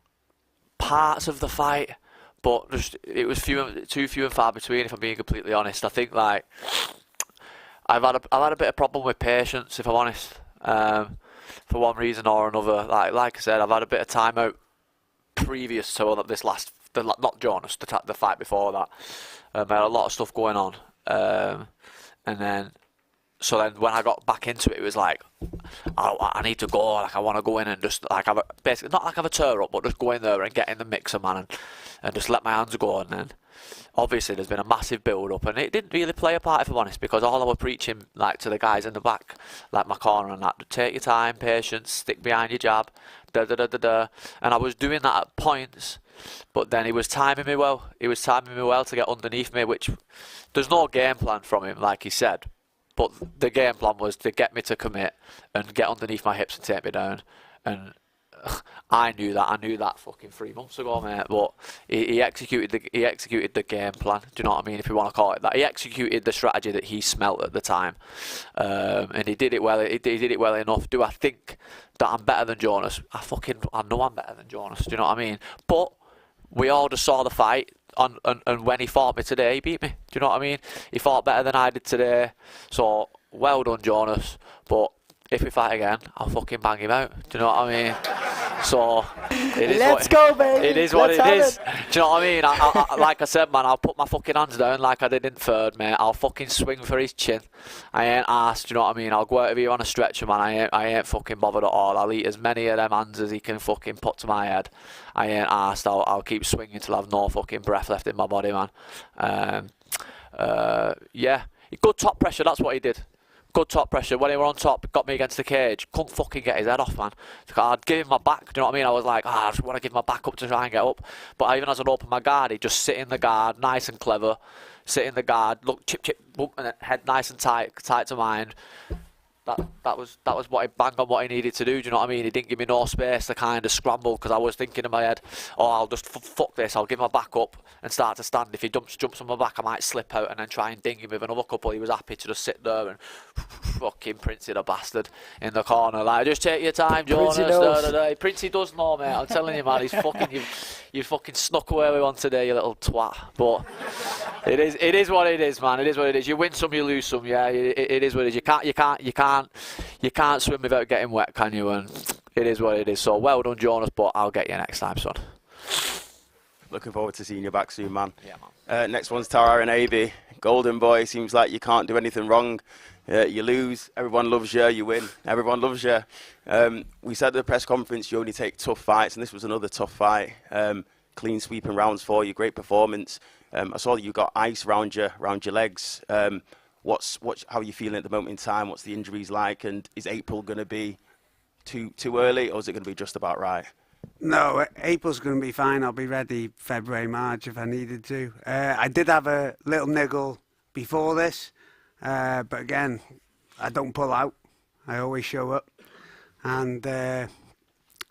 parts of the fight, but it was too few and far between, if I'm being completely honest. I think I've had a bit of problem with patience, if I'm honest, for one reason or another. Like I said, I've had a bit of time out previous to not Jonas, the fight before that. I had a lot of stuff going on, and then when I got back into it, it was I need to go. I want to go in and just basically not have a tear up, but just go in there and get in the mixer, man, and just let my hands go. And then obviously there's been a massive build-up, and it didn't really play a part, if I'm honest, because all I was preaching like to the guys in the back, like my corner and that, take your time, patience, stick behind your jab, and I was doing that at points, but then he was timing me well. He was timing me well to get underneath me, which there's no game plan from him, like he said, but the game plan was to get me to commit and get underneath my hips and take me down, and I knew that fucking 3 months ago, mate. But he executed the game plan. Do you know what I mean? If you want to call it that, he executed the strategy that he smelt at the time, and he did it well. He did it well enough. Do I think that I'm better than Jonas? I know I'm better than Jonas. Do you know what I mean? But we all just saw the fight, and when he fought me today, he beat me. Do you know what I mean? He fought better than I did today. So well done, Jonas. But if we fight again, I'll fucking bang him out. Do you know what I mean? So it is
Let's go, baby.
It is what
Let's
it
have
is.
it.
Do you know what I mean? I, like I said, man, I'll put my fucking hands down like I did in third, mate. I'll fucking swing for his chin. I ain't arsed. Do you know what I mean? I'll go out of here on a stretcher, man. I ain't fucking bothered at all. I'll eat as many of them hands as he can fucking put to my head. I ain't arsed. I'll keep swinging till I've no fucking breath left in my body, man. Yeah, good top pressure. That's what he did. Good top pressure. When he were on top, got me against the cage. Couldn't fucking get his head off, man. I'd give him my back. Do you know what I mean? I was like, I just want to give my back up to try and get up. But even as I'd open my guard, he'd just sit in the guard, nice and clever. Sit in the guard, look, chip, chip, boom, and then head nice and tight to mine. That was what he banged on what he needed to do. Do you know what I mean? He didn't give me no space to kind of scramble, because I was thinking in my head, oh, I'll just fuck this. I'll give my back up and start to stand. If he jumps on my back, I might slip out and then try and ding him with another couple. He was happy to just sit there and fucking Princey the bastard in the corner. Like, just take your time, Jonas. Princey does know, mate. I'm telling you, man. He's fucking you fucking snuck away with one today, you little twat. But it is what it is, man. It is what it is. You win some, you lose some. Yeah, it is what it is. You can't swim without getting wet, can you? And it is what it is. So well done, Jonas. But I'll get you next time, son.
Looking forward to seeing you back soon, man.
Yeah, man.
Next one's Tara and Avi. Golden boy, seems like you can't do anything wrong. You lose, everyone loves you. You win, everyone loves you. We said at the press conference you only take tough fights, and this was another tough fight. Clean sweeping rounds for you, great performance. I saw that you got ice around your legs. How are you feeling at the moment in time? What's the injuries like? And is April going to be too early, or is it going to be just about right?
No, April's going to be fine. I'll be ready February, March if I needed to. I did have a little niggle before this, but again, I don't pull out. I always show up. And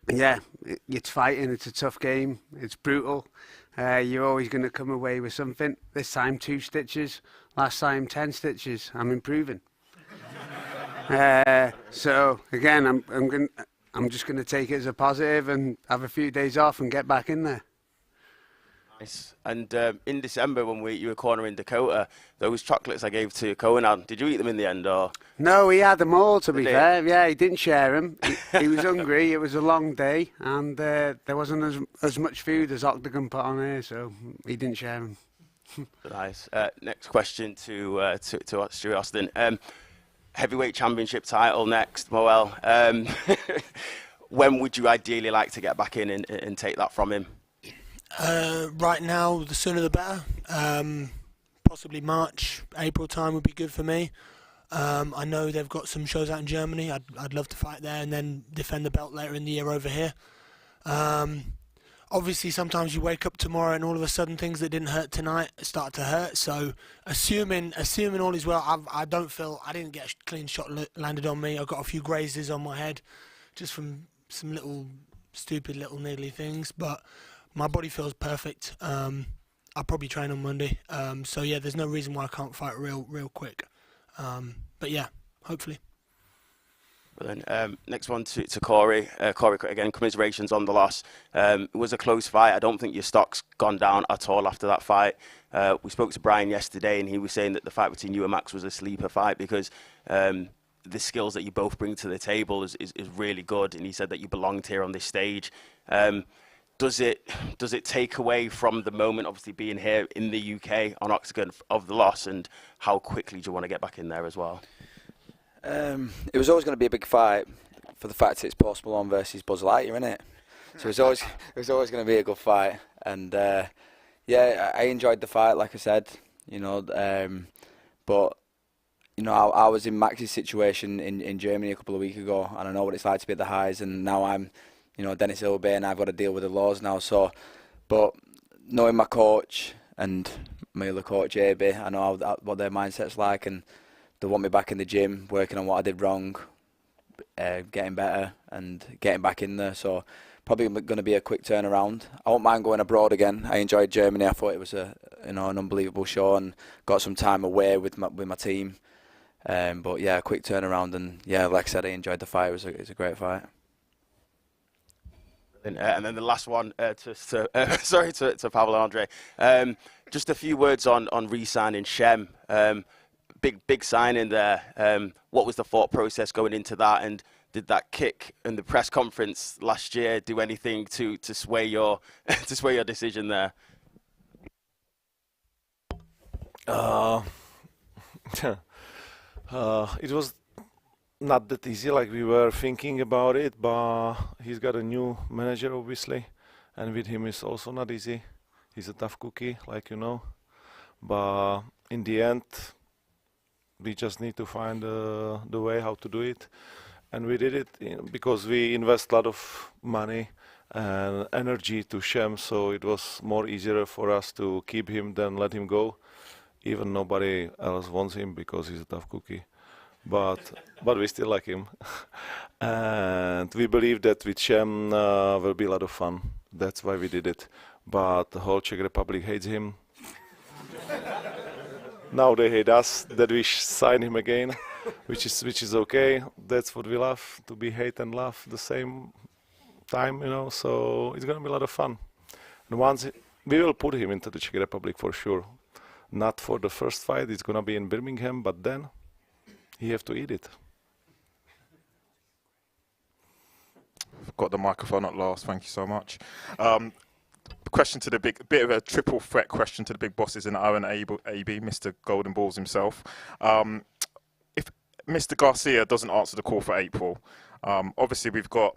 yeah, it's fighting. It's a tough game. It's brutal. You're always going to come away with something. This time 2 stitches. Last time 10 stitches. I'm improving. So again, I'm just going to take it as a positive and have a few days off and get back in there.
Nice. And in December, when you were cornering Dakota, those chocolates I gave to Conan, did you eat them in the end, or?
No, he had them all, to be fair. Yeah, he didn't share them. He was hungry. It was a long day, and there wasn't as much food as Octagon put on there, so he didn't share them.
Nice. Next question to Stuart Austin. Heavyweight championship title next, Moel. When would you ideally like to get back in and take that from him?
Right now, the sooner the better. Possibly March, April time would be good for me. I know they've got some shows out in Germany. I'd love to fight there and then defend the belt later in the year over here. Obviously, sometimes you wake up tomorrow and all of a sudden things that didn't hurt tonight start to hurt. So, assuming all is well, I didn't get a clean shot landed on me. I got a few grazes on my head, just from some little stupid little niggly things. But my body feels perfect. I'll probably train on Monday. So yeah, there's no reason why I can't fight real quick. But yeah, hopefully.
But then next one to Corey. Corey, again, commiserations on the loss. It was a close fight. I don't think your stock's gone down at all after that fight. We spoke to Brian yesterday, and he was saying that the fight between you and Max was a sleeper fight because the skills that you both bring to the table is really good, and he said that you belonged here on this stage. Does it take away from the moment, obviously being here in the UK on Octagon, of the loss, and how quickly do you want to get back in there as well?
It was always going to be a big fight for the fact that it's Post Malone versus Buzz Lightyear, isn't it? So it was always going to be a good fight, and Yeah, I enjoyed the fight, like I said, you know, but, you know, I was in Max's situation in Germany a couple of weeks ago, and I know what it's like to be at the highs, and now I'm, you know, Dennis Ilbay, and I've got to deal with the laws now, so, but knowing my coach and my other coach, AB, I know what their mindset's like, and they want me back in the gym, working on what I did wrong, getting better, and getting back in there, so probably going to be a quick turnaround. I won't mind going abroad again. I enjoyed Germany. I thought it was an unbelievable show, and got some time away with my team. But yeah, a quick turnaround, and yeah, like I said, I enjoyed the fight. It was a great fight.
And then the last one to Pavel and Andre. Just a few words on re-signing Shem. Big signing there. What was the thought process going into that, and did that kick in the press conference last year do anything to sway your decision there?
It was not that easy like we were thinking about it, but he's got a new manager obviously, and with him it's also not easy. He's a tough cookie, like you know, but in the end we just need to find the way how to do it. And we did it because we invest a lot of money and energy to Shem, so it was more easier for us to keep him than let him go. Even nobody else wants him because he's a tough cookie, but we still like him. And we believe that with Shem will be a lot of fun. That's why we did it. But the whole Czech Republic hates him. Now they hate us that we sign him again. Which is okay. That's what we love, to be hate and love the same time, you know. So it's gonna be a lot of fun. And once we will put him into the Czech Republic for sure. Not for the first fight. It's gonna be in Birmingham, but then he have to eat it.
I've got the microphone at last. Thank you so much. Question to the bit of a triple threat question to the big bosses in Owen AB, Mr. Golden Balls himself. If Mr. Garcia doesn't answer the call for April, obviously we've got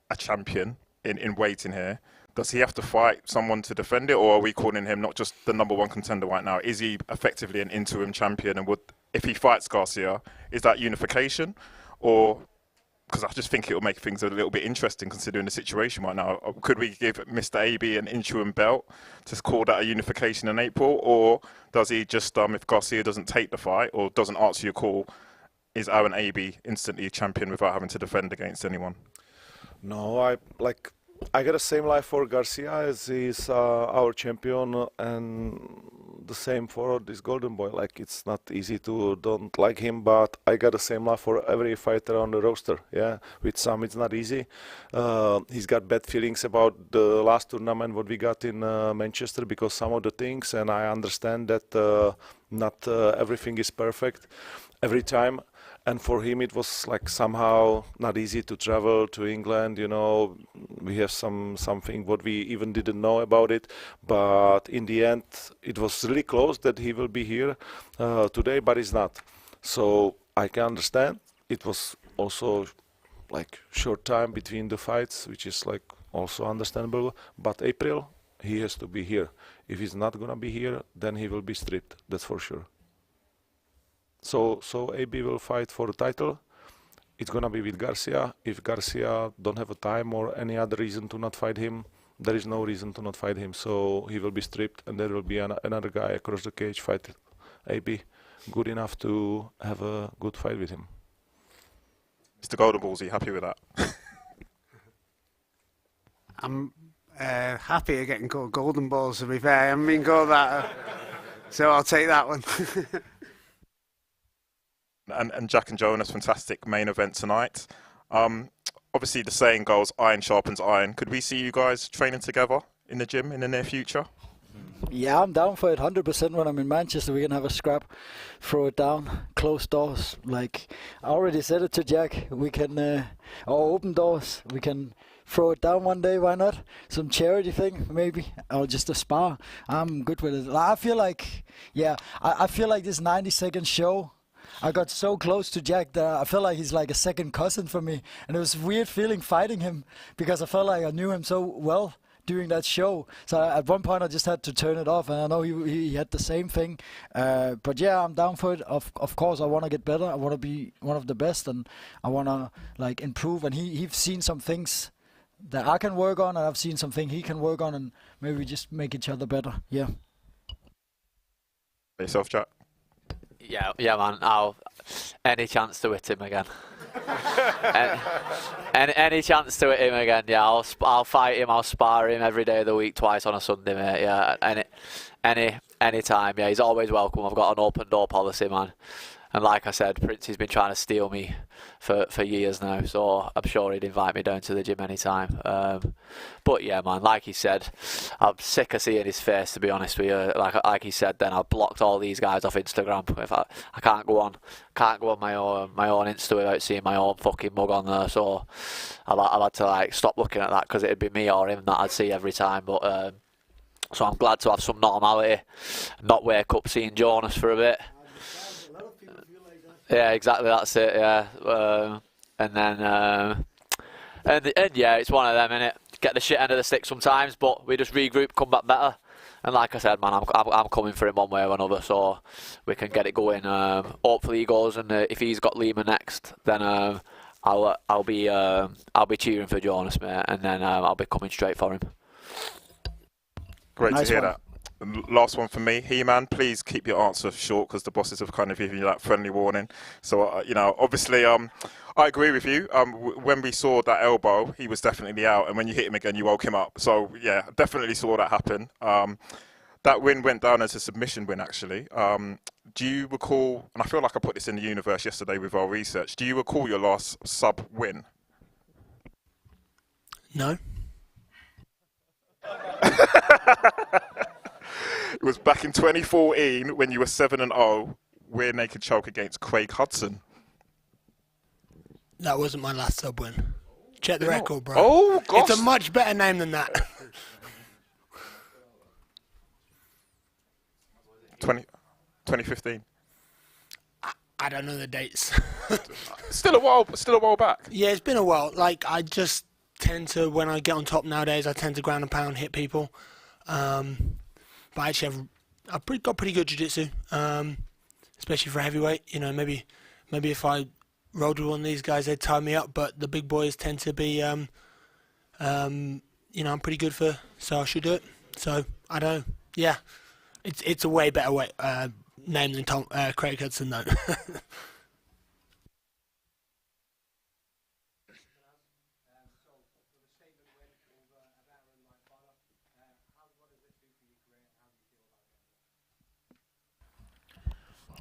a champion in waiting here. Does he have to fight someone to defend it, or are we calling him not just the #1 contender right now? Is he effectively an interim champion, and if he fights Garcia, is that unification? Or, because I just think it will make things a little bit interesting considering the situation right now. Could we give Mr. AB an interim belt to call that a unification in April, or does he just, if Garcia doesn't take the fight or doesn't answer your call, is Aaron AB instantly a champion without having to defend against anyone?
No, I got the same life for Garcia as he's our champion, and the same for this Golden Boy. Like, it's not easy to don't like him, but I got the same love for every fighter on the roster. Yeah, with some it's not easy. He's got bad feelings about the last tournament what we got in Manchester because some of the things, and I understand that not everything is perfect every time. And for him, it was like somehow not easy to travel to England. You know, we have something what we even didn't know about it. But in the end, it was really close that he will be here today, but he's not. So I can understand. It was also like short time between the fights, which is like also understandable. But April, he has to be here. If he's not gonna be here, then he will be stripped. That's for sure. So AB will fight for the title. It's gonna be with Garcia. If Garcia don't have a time or any other reason to not fight him, there is no reason to not fight him. So he will be stripped, and there will be another guy across the cage fight AB, good enough to have a good fight with him.
Mr. Golden Balls, are you happy with that?
I'm happy at getting called Golden Balls, to be fair. I haven't been called that, so I'll take that one.
And Jack and Jonas, fantastic main event tonight. Obviously, the saying goes, iron sharpens iron. Could we see you guys training together in the gym in the near future?
Yeah, I'm down for it 100% when I'm in Manchester. We can have a scrap, throw it down, close doors. Like, I already said it to Jack. We can, or open doors. We can throw it down one day, why not? Some charity thing, maybe, or just a spar. I'm good with it. I feel like, yeah, I feel like this 90-second show, I got so close to Jack that I feel like he's like a second cousin for me. And it was a weird feeling fighting him because I felt like I knew him so well during that show. So at one point I just had to turn it off, and I know he had the same thing. But yeah, I'm down for it. Of course, I want to get better. I want to be one of the best, and I want to like improve. And he's seen some things that I can work on, and I've seen something he can work on, and maybe we just make each other better. Yeah.
Yourself, Jack?
Yeah, man. Any chance to hit him again? any chance to hit him again? Yeah, I'll fight him. I'll spar him every day of the week, twice on a Sunday, mate. Yeah, any time. Yeah, he's always welcome. I've got an open door policy, man. And like I said, Princey's been trying to steal me for years now, so I'm sure he'd invite me down to the gym anytime. But yeah, man, like he said, I'm sick of seeing his face, to be honest with you. Like he said, then I've blocked all these guys off Instagram. In fact, I can't go on my own Insta without seeing my own fucking mug on there. So I've had to like stop looking at that, because it'd be me or him that I'd see every time. But so I'm glad to have some normality, not wake up seeing Jonas for a bit. Yeah, exactly. That's it. Yeah, and then and yeah, it's one of them, innit? Get the shit end of the stick sometimes, but we just regroup, come back better. And like I said, man, I'm coming for him one way or another, so we can get it going. Hopefully he goes, and if he's got Lima next, then I'll be cheering for Jonas, mate, and then I'll be coming straight for him.
Great
Nice
to hear
one.
that. Last one for me. He-Man, please keep your answer short, because the bosses have kind of given you that friendly warning. So, obviously, I agree with you. When we saw that elbow, he was definitely out. And when you hit him again, you woke him up. So, yeah, definitely saw that happen. That win went down as a submission win, actually. Do you recall, and I feel like I put this in the universe yesterday with our research, do you recall your last sub win?
No.
It was back in 2014 when you were 7-0, rear naked choke against Craig Hudson.
That wasn't my last sub win. Check the record, bro.
Oh, gosh.
It's a much better name than that.
2015.
I don't know the dates.
Still a while back.
Yeah, it's been a while. Like, I just tend to, when I get on top nowadays, I tend to ground and pound, hit people. But I actually I've got pretty good jiu-jitsu, especially for heavyweight. Maybe if I rolled with one of these guys, they'd tie me up. But the big boys tend to be, I'm pretty good for, so I should do it. So I don't know. Yeah, it's a way better name than Craig Hudson, though.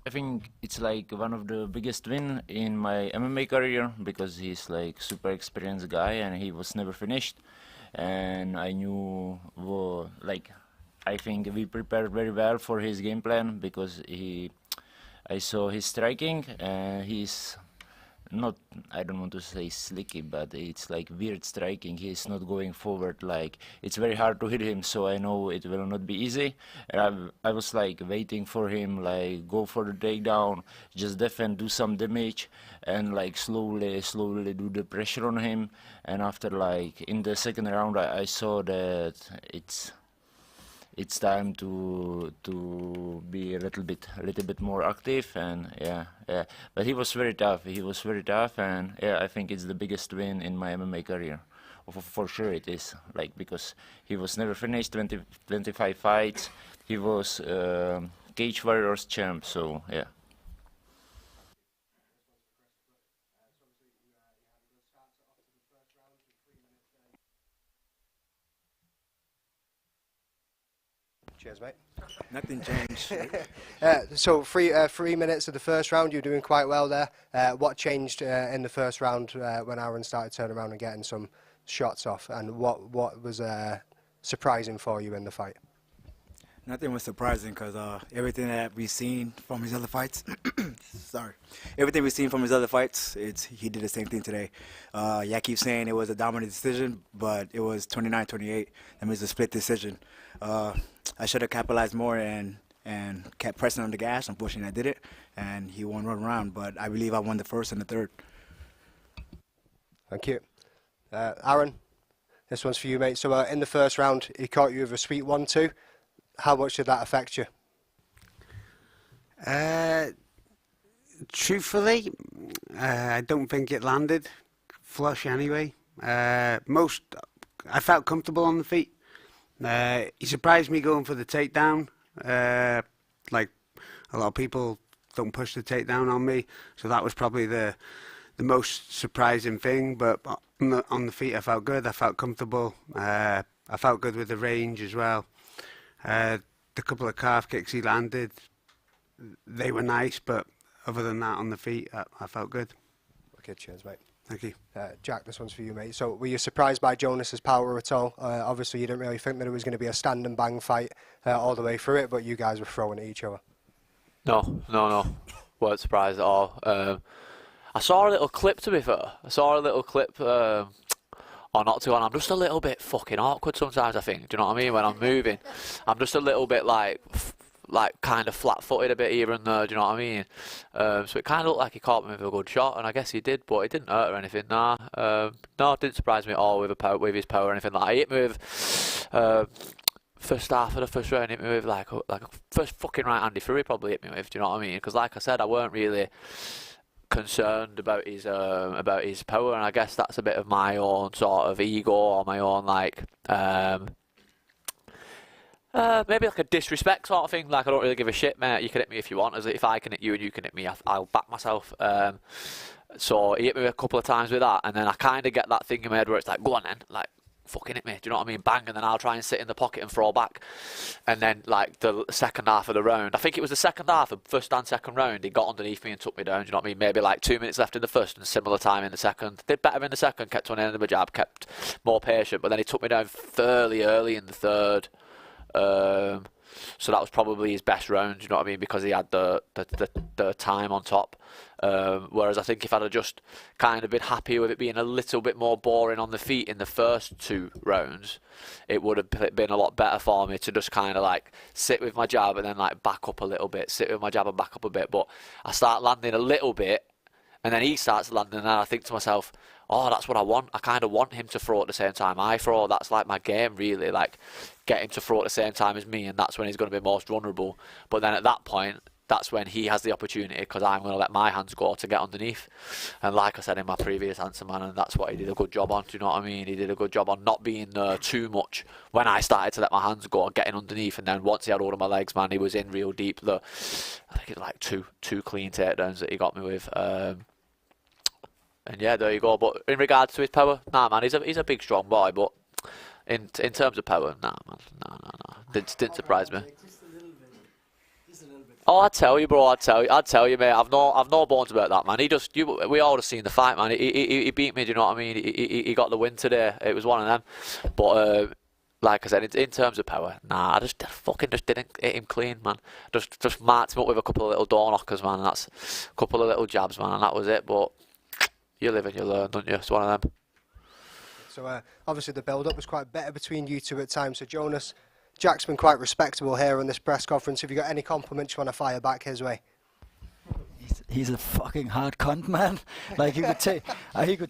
I think it's like one of the biggest win in my MMA career, because he's like super experienced guy and he was never finished. And I knew, I think we prepared very well for his game plan, because I saw his striking, and he's not, I don't want to say slicky, but it's like weird striking. He's not going forward, like it's very hard to hit him, so I know it will not be easy. And I was like waiting for him, like go for the takedown, just defend, do some damage, and like slowly do the pressure on him. And after like in the second round, I saw that it's time to be a little bit more active, and yeah. But he was very tough. And yeah, I think it's the biggest win in my MMA career. For sure it is, like, because he was never finished, 25 fights. He was Cage Warriors champ, so yeah.
Cheers, mate. Nothing changed. So 3 minutes of the first round, you're doing quite well there. What changed in the first round when Aaron started turning around and getting some shots off, and what was surprising for you in the fight?
Nothing was surprising, because everything that we've seen from his other fights, everything we've seen from his other fights, he did the same thing today. Yeah, I keep saying it was a dominant decision, but it was 29-28. That means a split decision. I should have capitalized more and kept pressing on the gas. Unfortunately, I did it, and he won one round. But I believe I won the first and the third.
Thank you. Aaron, this one's for you, mate. So in the first round, he caught you with a sweet 1-2. How much did that affect you?
Truthfully, I don't think it landed flush anyway. I felt comfortable on the feet. He surprised me going for the takedown. Like a lot of people don't push the takedown on me, so that was probably the most surprising thing. But on the feet, I felt good. I felt comfortable. I felt good with the range as well. The couple of calf kicks he landed, they were nice, but other than that, on the feet, I felt good.
Okay, cheers, mate.
Thank you.
Jack, this one's for you, mate. So were you surprised by Jonas's power at all? Obviously, you didn't really think that it was going to be a stand and bang fight all the way through it, but you guys were throwing at each other.
No. Weren't surprised at all. I saw a little clip, to be fair. On OKTAGON. I'm just a little bit fucking awkward sometimes, I think. Do you know what I mean? When I'm moving, I'm just a little bit like kind of flat-footed a bit here and there. Do you know what I mean? So it kind of looked like he caught me with a good shot, and I guess he did, but it didn't hurt or anything. No, it didn't surprise me at all with his power or anything like that. He hit me with first half of the first round. Hit me with like a first fucking right-handed Fury probably hit me with. Do you know what I mean? Because like I said, I weren't really concerned about his power, and I guess that's a bit of my own sort of ego or my own like maybe like a disrespect sort of thing. Like, I don't really give a shit, mate. You can hit me if you want. As if I can hit you and you can hit me, I'll back myself. So he hit me a couple of times with that, and then I kind of get that thing in my head where it's like, go on then, like, fucking hit me. Do you know what I mean? Bang, and then I'll try and sit in the pocket and throw back. And then, like, the second half of the round, I think it was the second half of first and second round, he got underneath me and took me down. Do you know what I mean? Maybe like 2 minutes left in the first and similar time in the second. Did better in the second, kept on ending my jab, kept more patient, but then he took me down fairly early in the third. So that was probably his best round, you know what I mean, because he had the time on top. Whereas I think if I'd have just kind of been happy with it being a little bit more boring on the feet in the first two rounds, it would have been a lot better for me to just kind of like sit with my jab and then like back up a little bit, sit with my jab and back up a bit. But I start landing a little bit, and then he starts landing, and I think to myself, oh, that's what I want. I kind of want him to throw at the same time I throw. That's like my game, really. Like, get him to throw at the same time as me, and that's when he's going to be most vulnerable. But then at that point, that's when he has the opportunity, because I'm going to let my hands go to get underneath. And like I said in my previous answer, man, and that's what he did a good job on. Do you know what I mean? He did a good job on not being too much when I started to let my hands go and getting underneath. And then once he had hold of my legs, man, he was in real deep. I think it was like two clean takedowns that he got me with. And yeah, there you go. But in regards to his power, nah, man, he's a big, strong boy. But in terms of power, nah, man, nah. Didn't surprise me. Oh, I'd tell you, bro. I'd tell you, mate. I've no bones about that, man. We all have seen the fight, man. He beat me. Do you know what I mean? He got the win today. It was one of them. But like I said, in terms of power, nah, I just didn't hit him clean, man. Just marked him up with a couple of little door knockers, man. And that's a couple of little jabs, man, and that was it. But you live and you learn, don't you? It's one of them.
So obviously the build-up was quite better between you two at times. So Jonas, Jack's been quite respectable here on this press conference. Have you got any compliments you want to fire back his way?
He's a fucking hard cunt, man. Like, he could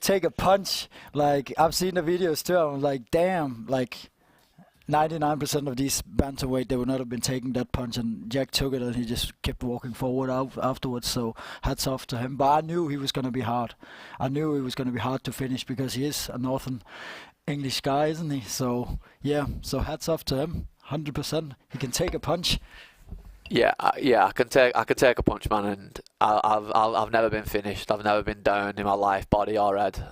take a punch. Like, I've seen the videos too. I'm like, damn. Like, 99% of these bantamweight, they would not have been taking that punch, and Jack took it and he just kept walking forward afterwards. So hats off to him. But I knew he was going to be hard. I knew he was going to be hard to finish because he is a Northern English guy, isn't he? So yeah. So hats off to him. 100%. He can take a punch.
Yeah, I can take a punch, man, and I've never been finished. I've never been down in my life, body or head,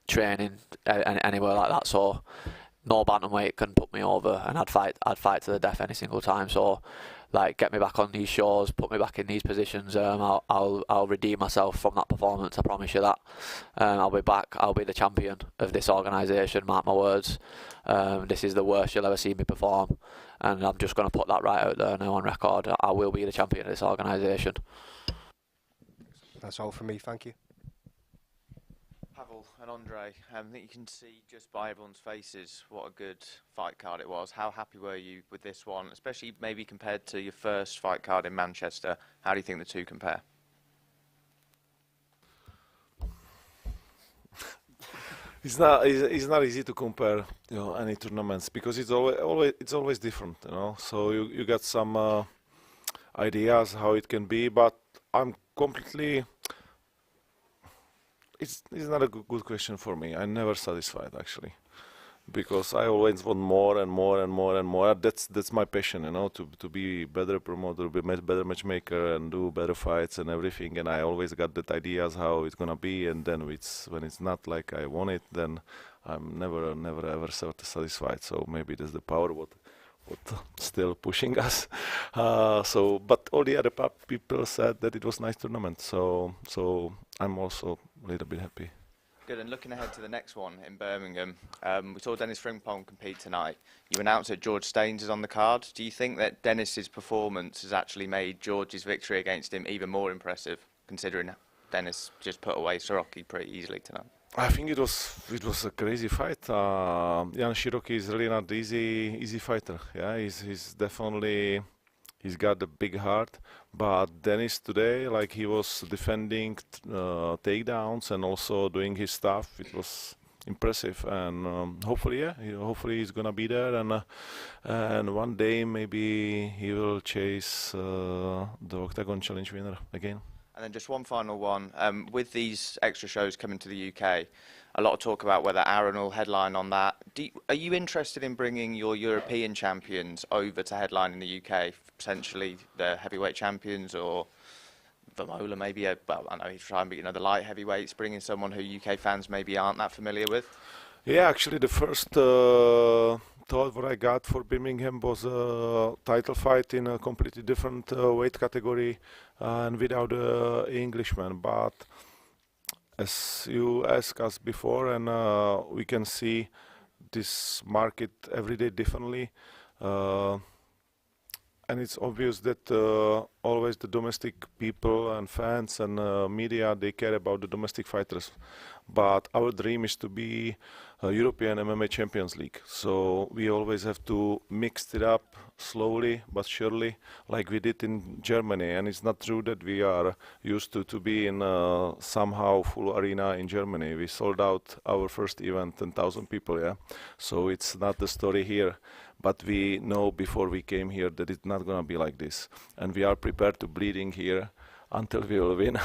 training anywhere like that. So no bantamweight can put me over, and I'd fight to the death any single time. So, like, get me back on these shows, put me back in these positions. I'll redeem myself from that performance. I promise you that. I'll be back. I'll be the champion of this organisation. Mark my words. This is the worst you'll ever see me perform, and I'm just going to put that right out there now on record. I will be the champion of this organisation.
That's all from me. Thank you.
Pavel and Andre, I think you can see just by everyone's faces what a good fight card it was. How happy were you with this one, especially maybe compared to your first fight card in Manchester? How do you think the two compare?
It's not easy to compare, any tournaments because it's always different, So you got some ideas how it can be, but I'm completely. It's not a good question for me. I'm never satisfied actually, because I always want more and more and more and more. That's my passion, to be better promoter, be better matchmaker, and do better fights and everything. And I always got that ideas how it's gonna be, and then when it's not like I want it, then I'm never ever satisfied. So maybe that's the power what still pushing us. But all the other people said that it was nice tournament. So I'm also a little bit happy.
Good, and looking ahead to the next one in Birmingham, we saw Dennis Frimpong compete tonight. You announced that George Staines is on the card. Do you think that Dennis's performance has actually made George's victory against him even more impressive, considering Dennis just put away Sirocki pretty easily tonight?
I think it was a crazy fight. Jan Sirocki is really not easy fighter. Yeah, he's definitely. He's got a big heart, but Dennis today, like he was defending takedowns and also doing his stuff. It was impressive, and hopefully he's gonna be there, and one day maybe he will chase the Octagon Challenge winner again.
And then just one final one. With these extra shows coming to the UK, a lot of talk about whether Aaron will headline on that. Are you interested in bringing your European champions over to headline in the UK, potentially the heavyweight champions, or Vermola maybe? Well, I know he's trying, but the light heavyweights, bringing someone who UK fans maybe aren't that familiar with?
Yeah, actually the first thought what I got for Birmingham was a title fight in a completely different weight category and without an Englishman. But as you asked us before, and we can see this market every day differently, and it's obvious that always the domestic people and fans and media, they care about the domestic fighters. But our dream is to be a European MMA Champions League. So we always have to mix it up slowly but surely, like we did in Germany. And it's not true that we are used to be in somehow full arena in Germany. We sold out our first event, 10,000 people, yeah. So it's not the story here. But we know before we came here that it's not going to be like this. And we are prepared to bleeding here until we will win.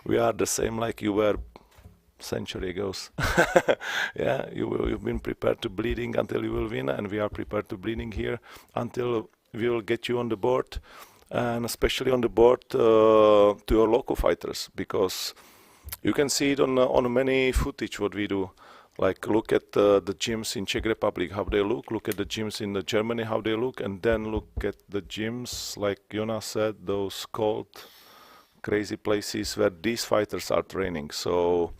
We are the same like you were century ago. Yeah, you've been prepared to bleeding until you will win, and we are prepared to bleeding here until we will get you on the board, and especially on the board to your local fighters, because you can see it on many footage what we do. Like look at the gyms in Czech Republic, how they look at the gyms in Germany, how they look, and then look at the gyms, like Jonas said, those cold, crazy places where these fighters are training. So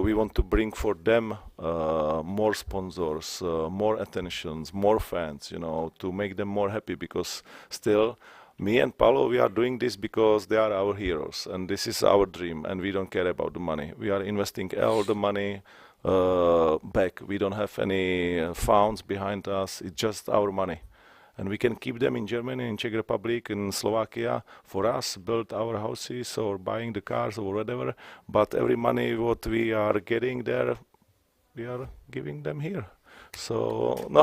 we want to bring for them more sponsors, more attentions, more fans, to make them more happy, because still me and Paulo, we are doing this because they are our heroes, and this is our dream, and we don't care about the money. We are investing all the money back. We don't have any funds behind us. It's just our money, and we can keep them in Germany, in Czech Republic, in Slovakia for us, build our houses or buying the cars or whatever. But every money what we are getting there, we are giving them here. So no,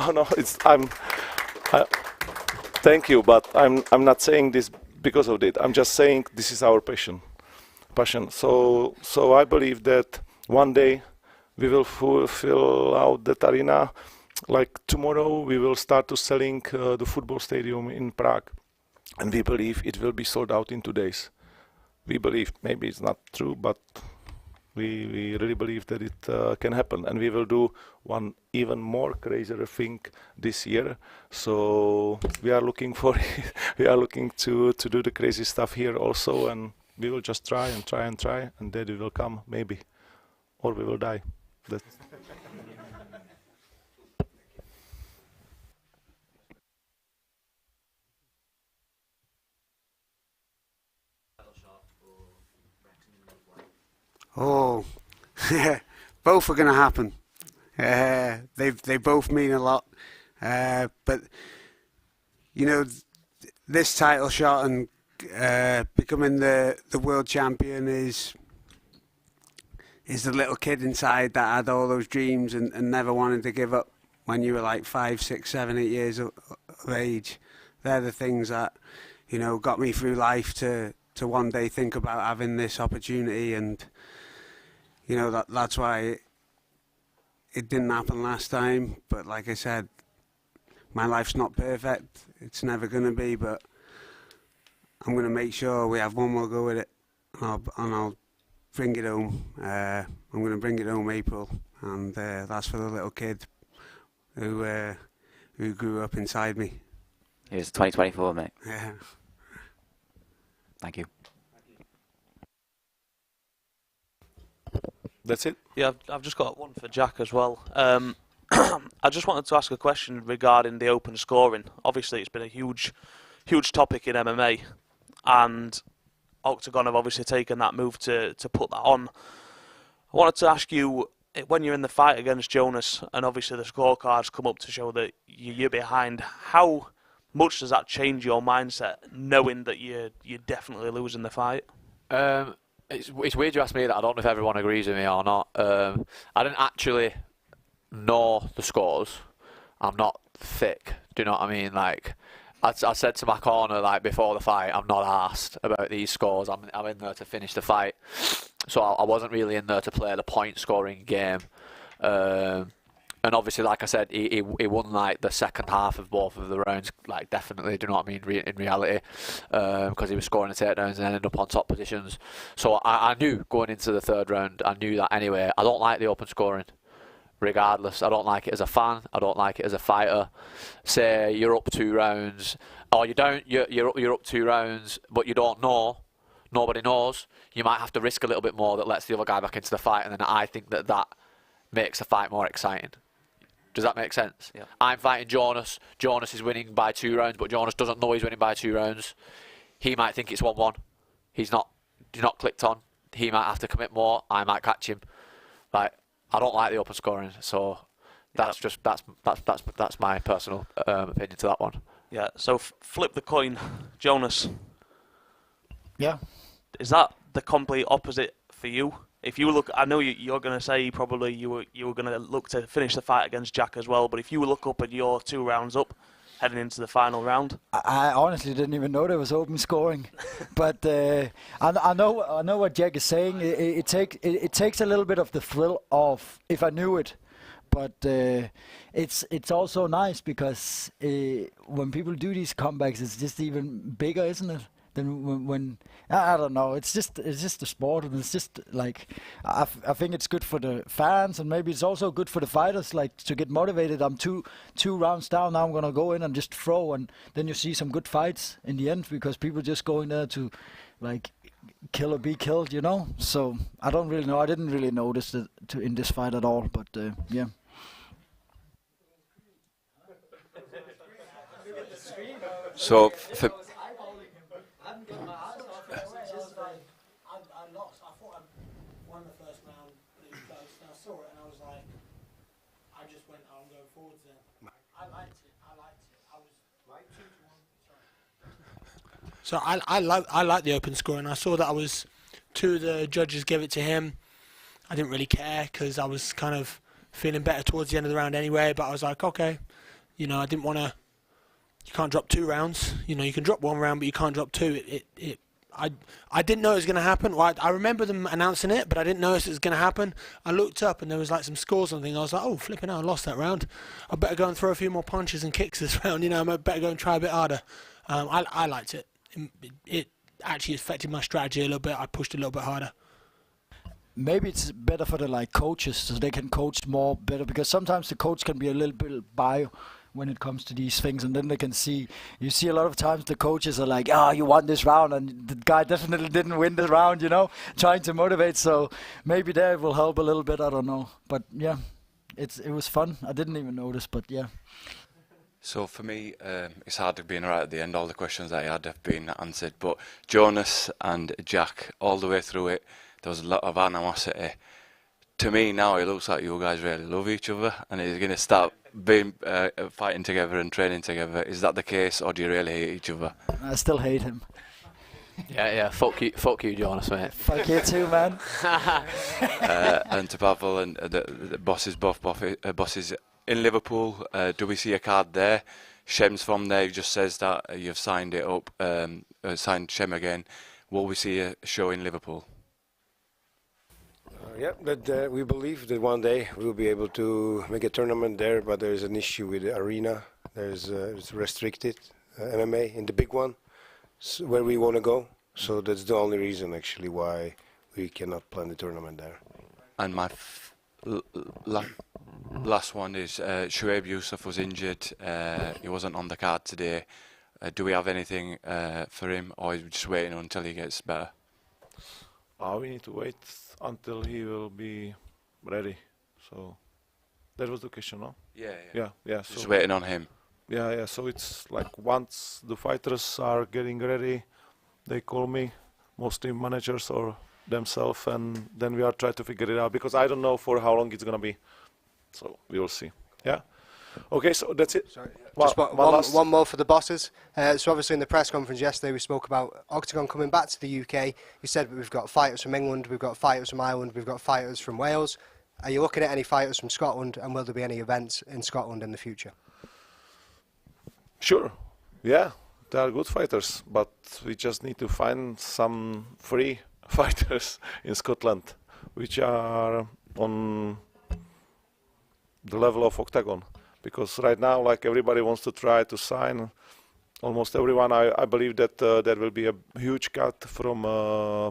thank you, but I'm not saying this because of it. I'm just saying this is our passion. So I believe that one day we will fill out that arena. Like tomorrow, we will start to selling the football stadium in Prague, and we believe it will be sold out in 2 days. We believe, maybe it's not true, but we really believe that it can happen, and we will do one even more crazier thing this year. So we are looking for it. We are looking to do the crazy stuff here also, and we will just try, and then it will come maybe, or we will die. That's
Oh, both are going to happen. They both mean a lot. But, this title shot and becoming the world champion is is the little kid inside that had all those dreams and never wanted to give up when you were like 5, 6, 7, 8 years of age. They're the things that, you know, got me through life to one day think about having this opportunity, and you know that's why it didn't happen last time. But like I said, my life's not perfect. It's never going to be, but I'm going to make sure we have one more go at it, and I'll bring it home. I'm going to bring it home April, and that's for the little kid who grew up inside me.
Here's 2024, mate.
Yeah.
Thank you.
That's it?
Yeah, I've just got one for Jack as well. I just wanted to ask a question regarding the open scoring. Obviously, it's been a huge topic in MMA, and Octagon have obviously taken that move to put that on. I wanted to ask you, when you're in the fight against Jonas, and obviously the scorecards come up to show that you're behind, how much does that change your mindset, knowing that you're definitely losing the fight?
It's weird you asked me that. I don't know if everyone agrees with me or not. I didn't actually know the scores. I'm not thick. Do you know what I mean? Like, I said to my corner, like, before the fight, I'm not asked about these scores. I'm in there to finish the fight. So I wasn't really in there to play the point scoring game. And obviously, like I said, he won like the second half of both of the rounds, like, definitely. Do you know what I mean? In reality, because he was scoring the takedowns and ended up on top positions. So I knew going into the third round, I knew that anyway. I don't like the open scoring, regardless. I don't like it as a fan. I don't like it as a fighter. Say you're up 2 rounds, or you're up 2 rounds, but you don't know. Nobody knows. You might have to risk a little bit more that lets the other guy back into the fight, and then I think that makes the fight more exciting. Does that make sense?
Yeah.
I'm fighting Jonas. Jonas is winning by 2 rounds, but Jonas doesn't know he's winning by 2 rounds. He might think it's 1-1. He's not clicked on. He might have to commit more. I might catch him. Like, I don't like the open scoring, so that's my personal opinion to that one.
Yeah. So flip the coin, Jonas.
Yeah.
Is that the complete opposite for you? If you look, I know you're going to say probably you were going to look to finish the fight against Jack as well, but if you look up and you're 2 rounds up, heading into the final round,
I honestly didn't even know there was open scoring, but I know what Jack is saying. It takes a little bit of the thrill off if I knew it, but it's also nice because when people do these comebacks, it's just even bigger, isn't it? Than when I don't know. It's just a sport, and it's just like I think it's good for the fans, and maybe it's also good for the fighters, like, to get motivated. I'm two rounds down now. I'm gonna go in and just throw, and then you see some good fights in the end because people just go in there to, like, kill or be killed, you know. So I don't really know. I didn't really notice it in this fight at all, but yeah.
So
So I like the open scoring. I saw that 2 of the judges gave it to him. I didn't really care because I was kind of feeling better towards the end of the round anyway. But I was like, okay, you know, I didn't want to. You can't drop 2 rounds. You know, you can drop 1 round, but you can't drop 2. I didn't know it was going to happen. Well, I remember them announcing it, but I didn't know it was going to happen. I looked up and there was like some scores and things. I was like, oh, flipping out, I lost that round. I better go and throw a few more punches and kicks this round. You know, I better go and try a bit harder. I liked it. It actually affected my strategy a little bit. I pushed a little bit harder.
Maybe it's better for the coaches, so they can coach more better, because sometimes the coach can be a little bit biased when it comes to these things, and then they can see. You see a lot of times the coaches are like, you won this round, and the guy definitely didn't win the round, you know, trying to motivate. So maybe that will help a little bit. I don't know, but yeah, it was fun. I didn't even notice, but yeah.
So for me, it's hard being right at the end. All the questions that I had have been answered. But Jonas and Jack, all the way through it, there was a lot of animosity. To me now, it looks like you guys really love each other, and it's going to start being fighting together and training together. Is that the case, or do you really hate each other?
I still hate him.
Yeah. Fuck you, Jonas, mate.
Fuck you too, man.
And to Pavel and the bosses, both bosses in Liverpool, do we see a card there? Shem's from there. He just says that you've signed it up, signed Shem again. Will we see a show in Liverpool?
Yeah, but we believe that one day we'll be able to make a tournament there, but there's an issue with the arena. It's restricted MMA in the big one, where we want to go. So that's the only reason actually why we cannot plan the tournament there.
And my last one is Shoaib Yusuf was injured. He wasn't on the card today. Do we have anything for him, or are we just waiting until he gets better?
We need to wait until he will be ready. So that was the question, no? Yeah.
Just so waiting on him.
Yeah. So it's like once the fighters are getting ready, they call me, mostly managers or themselves, and then we are trying to figure it out because I don't know for how long it's gonna be. So we will see. Yeah. Okay, so that's it.
Sorry.
Well,
Just one more for the bosses. So obviously in the press conference yesterday we spoke about OKTAGON coming back to the UK. You said we've got fighters from England, we've got fighters from Ireland, we've got fighters from Wales. Are you looking at any fighters from Scotland, and will there be any events in Scotland in the future?
Sure. Yeah, they are good fighters, but we just need to find some free fighters in Scotland, which are on the level of OKTAGON. Because right now, like everybody wants to try to sign, almost everyone. I believe that there will be a huge cut from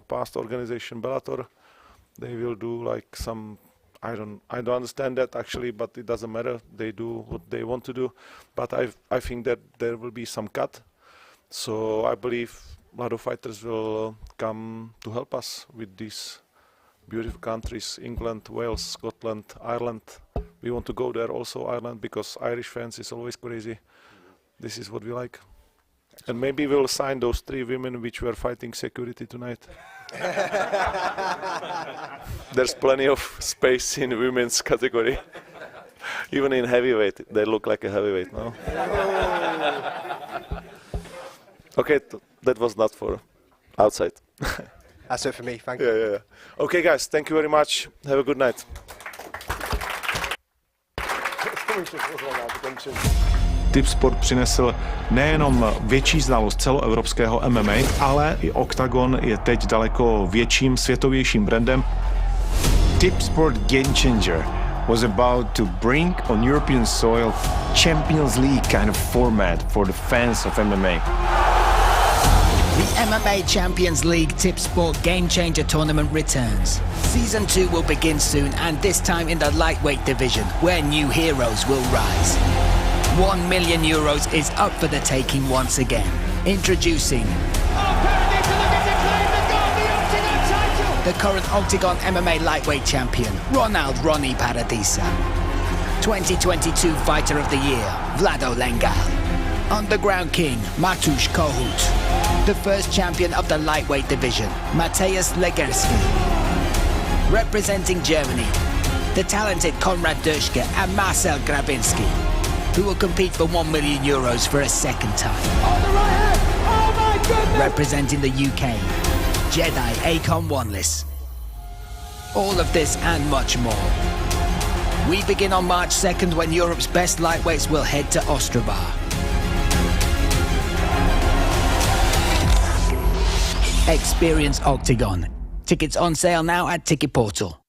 past organization Bellator. They will do like some. I don't understand that actually, but it doesn't matter. They do what they want to do. But I think that there will be some cut. So I believe a lot of fighters will come to help us with these beautiful countries: England, Wales, Scotland, Ireland. We want to go there also, Ireland, because Irish fans is always crazy. This is what we like. And maybe we'll sign those 3 women which were fighting security tonight. There's plenty of space in women's category. Even in heavyweight, they look like a heavyweight, no? Okay, that was not for outside.
That's it for me, thank you.
Yeah. Okay guys, thank you very much. Have a good night.
Tipsport přinesl nejenom větší znalost celoevropského MMA, ale i OKTAGON je teď daleko větším světovějším brandem.
Tipsport Game Changer was about to bring on European soil Champions League kind of format for the fans of MMA.
The MMA Champions League Tipsport Game Changer tournament returns. Season 2 will begin soon, and this time in the lightweight division, where new heroes will rise. €1 million is up for the taking once again. Introducing the current OKTAGON MMA lightweight champion, Ronnie Paradisa. 2022 Fighter of the Year, Vlado Lengal. Underground King, Matusz Kohut. The first champion of the lightweight division, Mateusz Legerski. Representing Germany, the talented Konrad Duszke and Marcel Grabinski, who will compete for €1 million for a second time.
On the right hand! Oh my goodness!
Representing the UK, Jedi Akon Wanless. All of this and much more. We begin on March 2nd when Europe's best lightweights will head to Ostrava. Experience OKTAGON. Tickets on sale now at Ticket Portal.